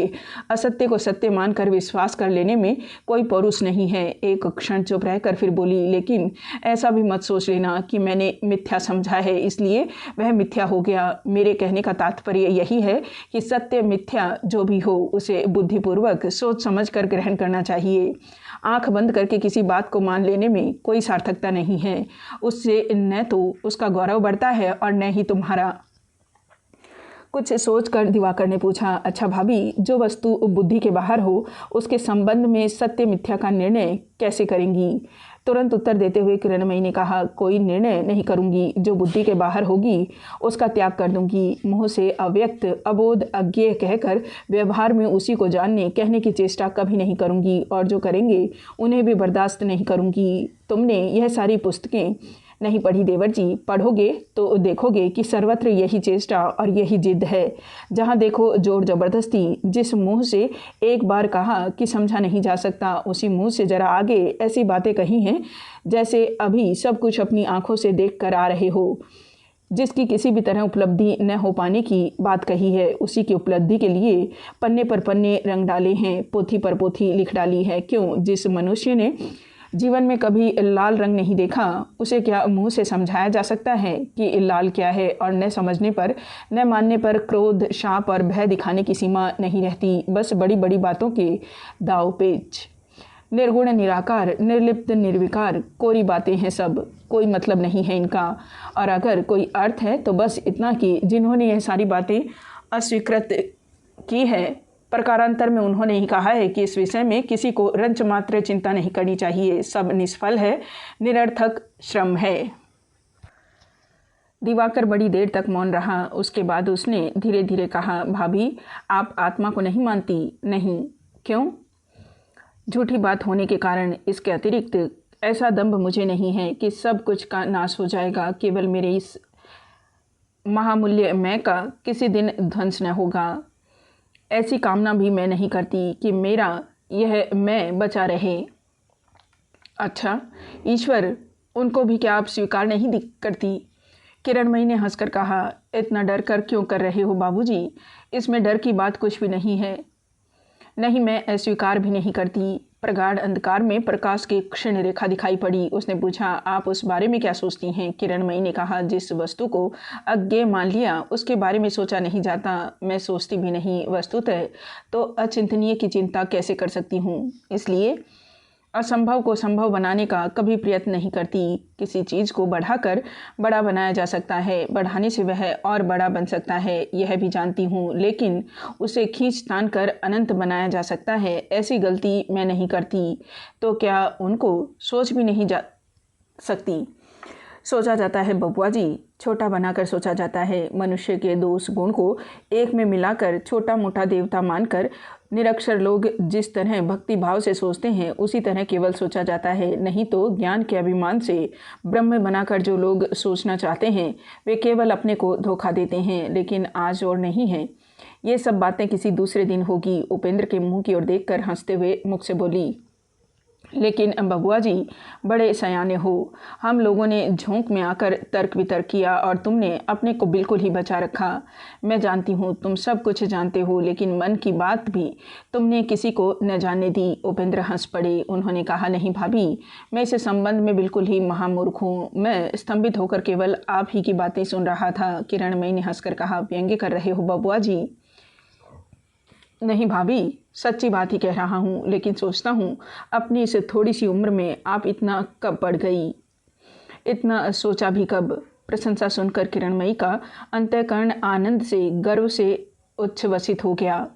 असत्य को सत्य मानकर विश्वास कर लेने में कोई पौरुष नहीं है। एक क्षण चुप रहकर फिर बोली, लेकिन ऐसा भी मत सोच लेना कि मैंने मिथ्या समझा है इसलिए वह मिथ्या हो गया। मेरे कहने का तात्पर्य यही है कि सत्य मिथ्या जो भी हो उसे बुद्धिपूर्वक सोच समझ कर ग्रहण करना चाहिए। आंख बंद करके किसी बात को मान लेने में कोई सार्थकता नहीं है। उससे न तो उसका गौरव बढ़ता है और न ही तुम्हारा। कुछ सोचकर दिवाकर ने पूछा, अच्छा भाभी, जो वस्तु बुद्धि के बाहर हो उसके संबंध में सत्य मिथ्या का निर्णय कैसे करेंगी? तुरंत उत्तर देते हुए किरणमयी ने कहा, कोई निर्णय नहीं करूंगी। जो बुद्धि के बाहर होगी उसका त्याग कर दूंगी। मुँह से अव्यक्त अबोध अज्ञेय कहकर व्यवहार में उसी को जानने कहने की चेष्टा कभी नहीं करूंगी, और जो करेंगे उन्हें भी बर्दाश्त नहीं करूंगी। तुमने यह सारी पुस्तकें नहीं पढ़ी देवर जी, पढ़ोगे तो देखोगे कि सर्वत्र यही चेष्टा और यही जिद है। जहाँ देखो जोर जबरदस्ती। जिस मुंह से एक बार कहा कि समझा नहीं जा सकता, उसी मुंह से जरा आगे ऐसी बातें कही हैं जैसे अभी सब कुछ अपनी आंखों से देख कर आ रहे हो। जिसकी किसी भी तरह उपलब्धि न हो पाने की बात कही है, उसी की उपलब्धि के लिए पन्ने पर पन्ने रंग डाले हैं, पोथी पर पोथी लिख डाली है। क्यों? जिस मनुष्य ने जीवन में कभी लाल रंग नहीं देखा, उसे क्या मुंह से समझाया जा सकता है कि लाल क्या है? और न समझने पर, न मानने पर क्रोध, शाप और भय दिखाने की सीमा नहीं रहती। बस बड़ी बड़ी बातों के दाव पेच। निर्गुण, निराकार, निर्लिप्त, निर्विकार, कोरी बातें हैं सब, कोई मतलब नहीं है इनका। और अगर कोई अर्थ है तो बस इतना कि जिन्होंने यह सारी बातें अस्वीकृत की है, प्रकारांतर में उन्होंने ही कहा है कि इस विषय में किसी को रंच मात्र चिंता नहीं करनी चाहिए, सब निष्फल है, निरर्थक श्रम है। दिवाकर बड़ी देर तक मौन रहा। उसके बाद उसने धीरे धीरे कहा, भाभी, आप आत्मा को नहीं मानती? नहीं। क्यों? झूठी बात होने के कारण। इसके अतिरिक्त ऐसा दंभ मुझे नहीं है कि सब कुछ का नाश हो जाएगा, केवल मेरे इस महामूल्य मैं का किसी दिन ध्वंस न होगा। ऐसी कामना भी मैं नहीं करती कि मेरा यह मैं बचा रहे। अच्छा, ईश्वर, उनको भी क्या आप स्वीकार नहीं करती? किरणमयी ने हंसकर कहा, इतना डर कर क्यों कर रहे हो बाबूजी? इसमें डर की बात कुछ भी नहीं है। नहीं, मैं अस्वीकार भी नहीं करती। प्रगाढ़ अंधकार में प्रकाश की क्षीण रेखा दिखाई पड़ी। उसने पूछा, आप उस बारे में क्या सोचती हैं? किरणमयी ने कहा, जिस वस्तु को अज्ञेय मान लिया उसके बारे में सोचा नहीं जाता। मैं सोचती भी नहीं। वस्तुतः तो अचिंतनीय की चिंता कैसे कर सकती हूँ? इसलिए असंभव को संभव बनाने का कभी प्रयत्न नहीं करती। किसी चीज़ को बढ़ाकर बड़ा बनाया जा सकता है, बढ़ाने से वह और बड़ा बन सकता है, यह भी जानती हूँ, लेकिन उसे खींच तान कर अनंत बनाया जा सकता है, ऐसी गलती मैं नहीं करती। तो क्या उनको सोच भी नहीं जा सकती? सोचा जाता है बबुआ जी, छोटा बनाकर सोचा जाता है। मनुष्य के दोष गुण को एक में मिलाकर छोटा मोटा देवता मानकर निरक्षर लोग जिस तरह भक्ति भाव से सोचते हैं, उसी तरह केवल सोचा जाता है। नहीं तो ज्ञान के अभिमान से ब्रह्म बनाकर जो लोग सोचना चाहते हैं, वे केवल अपने को धोखा देते हैं। लेकिन आज और नहीं है। ये सब बातें किसी दूसरे दिन होगी। उपेंद्र के मुंह की ओर देखकर हंसते हुए मुख से बोली, लेकिन बबुआ जी बड़े सयाने हो। हम लोगों ने झोंक में आकर तर्क वितर्क किया और तुमने अपने को बिल्कुल ही बचा रखा। मैं जानती हूँ तुम सब कुछ जानते हो, लेकिन मन की बात भी तुमने किसी को न जानने दी। उपेंद्र हंस पड़े। उन्होंने कहा, नहीं भाभी, मैं इस संबंध में बिल्कुल ही महामूर्ख हूँ। मैं स्तंभित होकर केवल आप ही की बातें सुन रहा था। किरणमयी ने हंसकर कहा, व्यंग्य कर रहे हो बबुआ जी? नहीं भाभी, सच्ची बात ही कह रहा हूँ, लेकिन सोचता हूँ अपनी इस थोड़ी सी उम्र में आप इतना कब पढ़ गई, इतना सोचा भी कब? प्रशंसा सुनकर किरणमयी का अंतःकरण आनंद से, गर्व से उच्छ्वसित हो गया,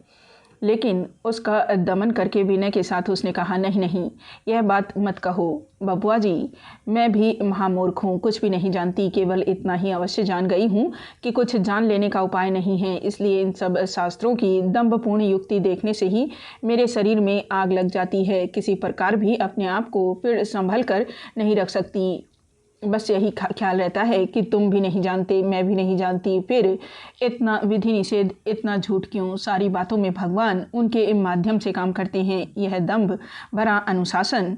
लेकिन उसका दमन करके विनय के साथ उसने कहा, नहीं नहीं, यह बात मत कहो बबुआ जी। मैं भी महामूर्ख हूँ, कुछ भी नहीं जानती। केवल इतना ही अवश्य जान गई हूँ कि कुछ जान लेने का उपाय नहीं है। इसलिए इन सब शास्त्रों की दंभपूर्ण युक्ति देखने से ही मेरे शरीर में आग लग जाती है। किसी प्रकार भी अपने आप को फिर संभल कर नहीं रख सकती। बस यही ख्याल रहता है कि तुम भी नहीं जानते, मैं भी नहीं जानती, फिर इतना विधि निषेध, इतना झूठ क्यों? सारी बातों में भगवान उनके माध्यम से काम करते हैं। यह दंभ भरा अनुशासन,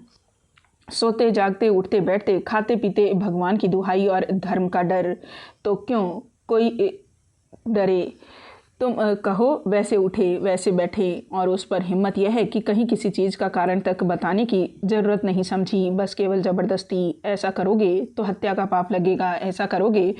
सोते जागते, उठते बैठते, खाते पीते भगवान की दुहाई और धर्म का डर, तो क्यों कोई डरे? तुम कहो वैसे उठे वैसे बैठे, और उस पर हिम्मत यह है कि कहीं किसी चीज़ का कारण तक बताने की ज़रूरत नहीं समझी। बस केवल ज़बरदस्ती। ऐसा करोगे तो हत्या का पाप लगेगा, ऐसा करोगे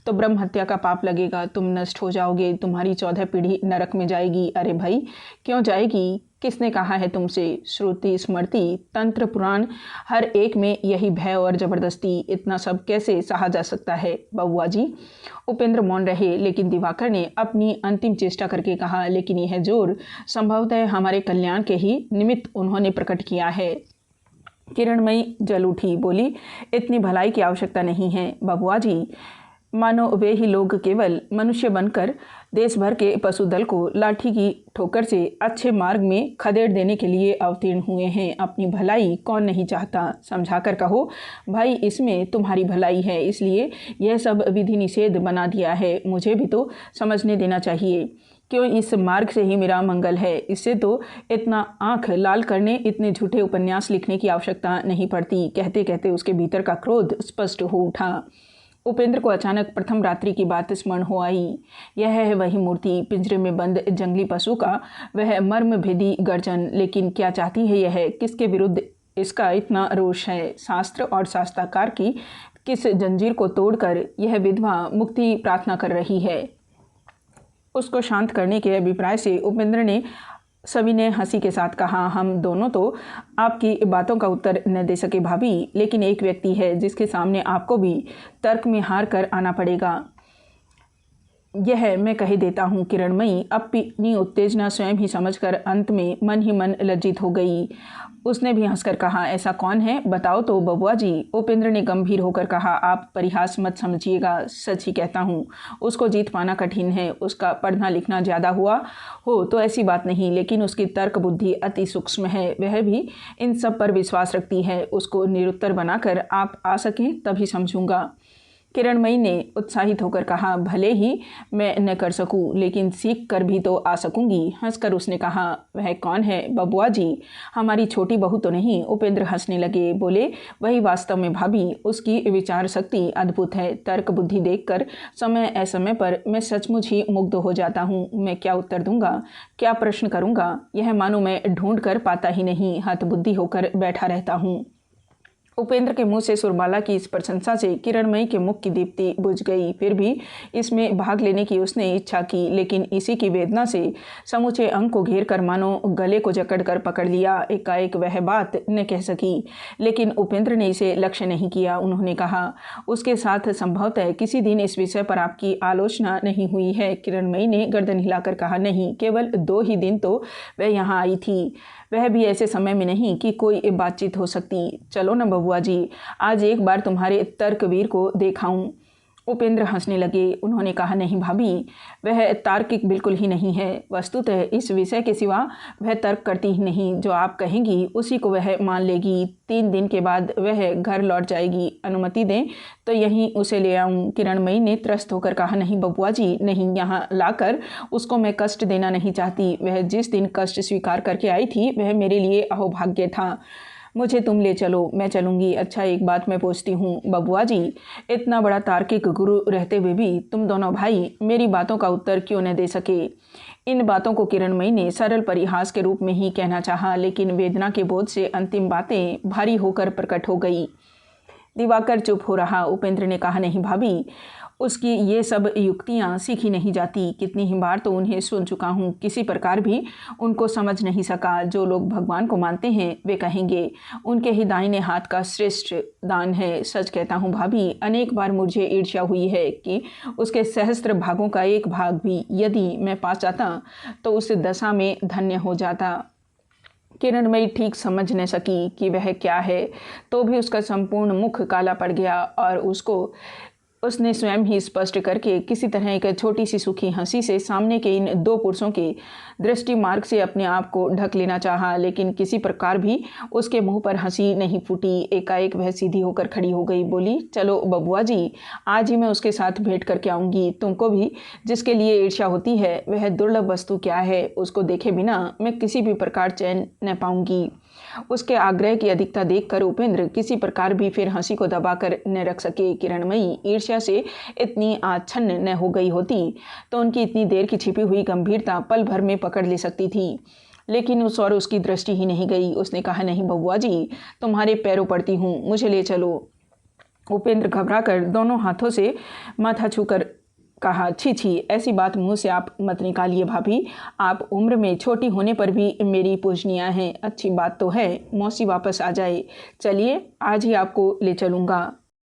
तो ब्रह्म हत्या का पाप लगेगा, तुम नष्ट हो जाओगे, तुम्हारी 14 पीढ़ी नरक में जाएगी। अरे भाई, क्यों जाएगी? किसने कहा है तुमसे? श्रुति, स्मृति, तंत्र, पुराण, हर एक में यही भय और ज़बरदस्ती। इतना सब कैसे सहा जा सकता है बबुआ जी? उपेंद्र मौन रहे, लेकिन दिवाकर ने अपनी अंतिम चेष्टा करके कहा, लेकिन यह जोर संभवतः हमारे कल्याण के ही निमित्त उन्होंने प्रकट किया है। किरणमयी जल उठी, बोली, इतनी भलाई की आवश्यकता नहीं है बबुआ जी। मानो वे ही लोग केवल मनुष्य बनकर देश भर के पशुदल को लाठी की ठोकर से अच्छे मार्ग में खदेड़ देने के लिए अवतीर्ण हुए हैं। अपनी भलाई कौन नहीं चाहता, समझाकर कहो भाई इसमें तुम्हारी भलाई है, इसलिए यह सब विधि निषेध बना दिया है। मुझे भी तो समझने देना चाहिए, क्यों इस मार्ग से ही मेरा मंगल है। इससे तो इतना आंख लाल करने, इतने झूठे उपन्यास लिखने की आवश्यकता नहीं पड़ती। कहते कहते उसके भीतर का क्रोध स्पष्ट हो उठा। उपेंद्र को अचानक प्रथम रात्रि की बात स्मरण हो आई। यह है वही मूर्ति, पिंजरे में बंद जंगली पशु का वह मर्मभेदी गर्जन। लेकिन क्या चाहती है यह? किसके विरुद्ध इसका इतना रोष है? शास्त्र और शास्त्राकार की किस जंजीर को तोड़कर यह विधवा मुक्ति प्रार्थना कर रही है? उसको शांत करने के अभिप्राय से उपेंद्र ने सविनय हंसी के साथ कहा, हम दोनों तो आपकी बातों का उत्तर न दे सके भाभी, लेकिन एक व्यक्ति है जिसके सामने आपको भी तर्क में हार कर आना पड़ेगा। यह मैं कह देता हूँ। किरणमयी अपनी उत्तेजना स्वयं ही समझकर अंत में मन ही मन लज्जित हो गई। उसने भी हंसकर कहा, ऐसा कौन है, बताओ तो बबुआ जी। उपेंद्र ने गंभीर होकर कहा, आप परिहास मत समझिएगा, सच ही कहता हूँ। उसको जीत पाना कठिन है। उसका पढ़ना लिखना ज़्यादा हुआ हो तो ऐसी बात नहीं, लेकिन उसकी तर्क बुद्धि अति सूक्ष्म है। वह भी इन सब पर विश्वास रखती है। उसको निरुत्तर बनाकर आप आ सकें तभी समझूंगा। किरणमयी ने उत्साहित होकर कहा, भले ही मैं न कर सकूं, लेकिन सीख कर भी तो आ सकूंगी। हंसकर उसने कहा, वह कौन है बबुआ जी? हमारी छोटी बहू तो नहीं? उपेंद्र हंसने लगे, बोले, वही वास्तव में भाभी। उसकी विचार शक्ति अद्भुत है। तर्क बुद्धि देखकर समय असमय पर मैं सचमुच ही मुग्ध हो जाता हूँ। मैं क्या उत्तर दूंगा, क्या प्रश्न करूँगा, यह मानो मैं ढूंढ कर पाता ही नहीं, हतबुद्धि होकर बैठा रहता हूँ। उपेंद्र के मुंह से सुरबाला की इस प्रशंसा से किरणमयी के मुख की दीप्ति बुझ गई। फिर भी इसमें भाग लेने की उसने इच्छा की, लेकिन इसी की वेदना से समूचे अंग को घेर कर मानो गले को जकड़ कर पकड़ लिया। एकाएक वह बात न कह सकी, लेकिन उपेंद्र ने इसे लक्ष्य नहीं किया। उन्होंने कहा, उसके साथ संभवतः किसी दिन इस विषय पर आपकी आलोचना नहीं हुई है? किरणमयी ने गर्दन हिलाकर कहा, नहीं, केवल 2 ही दिन तो वह यहाँ आई थी, वह भी ऐसे समय में नहीं कि कोई बातचीत हो सकती। चलो न बबुआ जी, आज एक बार तुम्हारे तर्कवीर को देखाऊं। उपेंद्र हंसने लगे। उन्होंने कहा, नहीं भाभी, वह तार्किक बिल्कुल ही नहीं है। वस्तुतः इस विषय के सिवा वह तर्क करती ही नहीं। जो आप कहेंगी उसी को वह मान लेगी। 3 दिन के बाद वह घर लौट जाएगी। अनुमति दें तो यहीं उसे ले आऊं। किरणमयी ने त्रस्त होकर कहा, नहीं बबुआ जी, नहीं, यहाँ लाकर उसको मैं कष्ट देना नहीं चाहती। वह जिस दिन कष्ट स्वीकार करके आई थी वह मेरे लिए अहोभाग्य था। मुझे तुम ले चलो, मैं चलूँगी। अच्छा, एक बात मैं पूछती हूँ बबुआ जी, इतना बड़ा तार्किक गुरु रहते हुए भी तुम दोनों भाई मेरी बातों का उत्तर क्यों न दे सके? इन बातों को किरणमयी ने सरल परिहास के रूप में ही कहना चाहा, लेकिन वेदना के बोझ से अंतिम बातें भारी होकर प्रकट हो गई। दिवाकर चुप हो रहा। उपेंद्र ने कहा, नहीं भाभी, उसकी ये सब युक्तियाँ सीखी नहीं जाती। कितनी ही बार तो उन्हें सुन चुका हूँ, किसी प्रकार भी उनको समझ नहीं सका। जो लोग भगवान को मानते हैं वे कहेंगे उनके ही दाहिने हाथ का श्रेष्ठ दान है। सच कहता हूँ भाभी, अनेक बार मुझे ईर्ष्या हुई है कि उसके सहस्त्र भागों का एक भाग भी यदि मैं पा जाता तो उस दशा में धन्य हो जाता। किरणमयी ठीक समझ न सकी कि वह क्या है, तो भी उसका संपूर्ण मुख काला पड़ गया और उसने स्वयं ही स्पष्ट करके किसी तरह एक छोटी सी सूखी हंसी से सामने के इन 2 पुरुषों के दृष्टि मार्ग से अपने आप को ढक लेना चाहा, लेकिन किसी प्रकार भी उसके मुंह पर हंसी नहीं फूटी। एकाएक वह सीधी होकर खड़ी हो गई, बोली, चलो बबुआ जी, आज ही मैं उसके साथ भेंट करके आऊँगी। तुमको भी जिसके लिए ईर्ष्या होती है वह दुर्लभ वस्तु क्या है, उसको देखे बिना मैं किसी भी प्रकार चैन न पाऊँगी। उसके आग्रह की अधिकता देखकर उपेंद्र किसी प्रकार भी फिर हंसी को दबाकर न रख सके। किरणमयी ईर्ष्या से इतनी आच्छन्न न हो गई होती तो उनकी इतनी देर की छिपी हुई गंभीरता पल भर में पकड़ ले सकती थी, लेकिन उस और उसकी दृष्टि ही नहीं गई। उसने कहा, नहीं बबुआ जी, तुम्हारे पैरों पड़ती हूँ, मुझे ले चलो। उपेंद्र घबराकर दोनों हाथों से माथा छूकर कहा, छी छी, ऐसी बात मुंह से आप मत निकालिए भाभी। आप उम्र में छोटी होने पर भी मेरी पूजनिया हैं। अच्छी बात तो है मौसी वापस आ जाए। चलिए, आज ही आपको ले चलूँगा।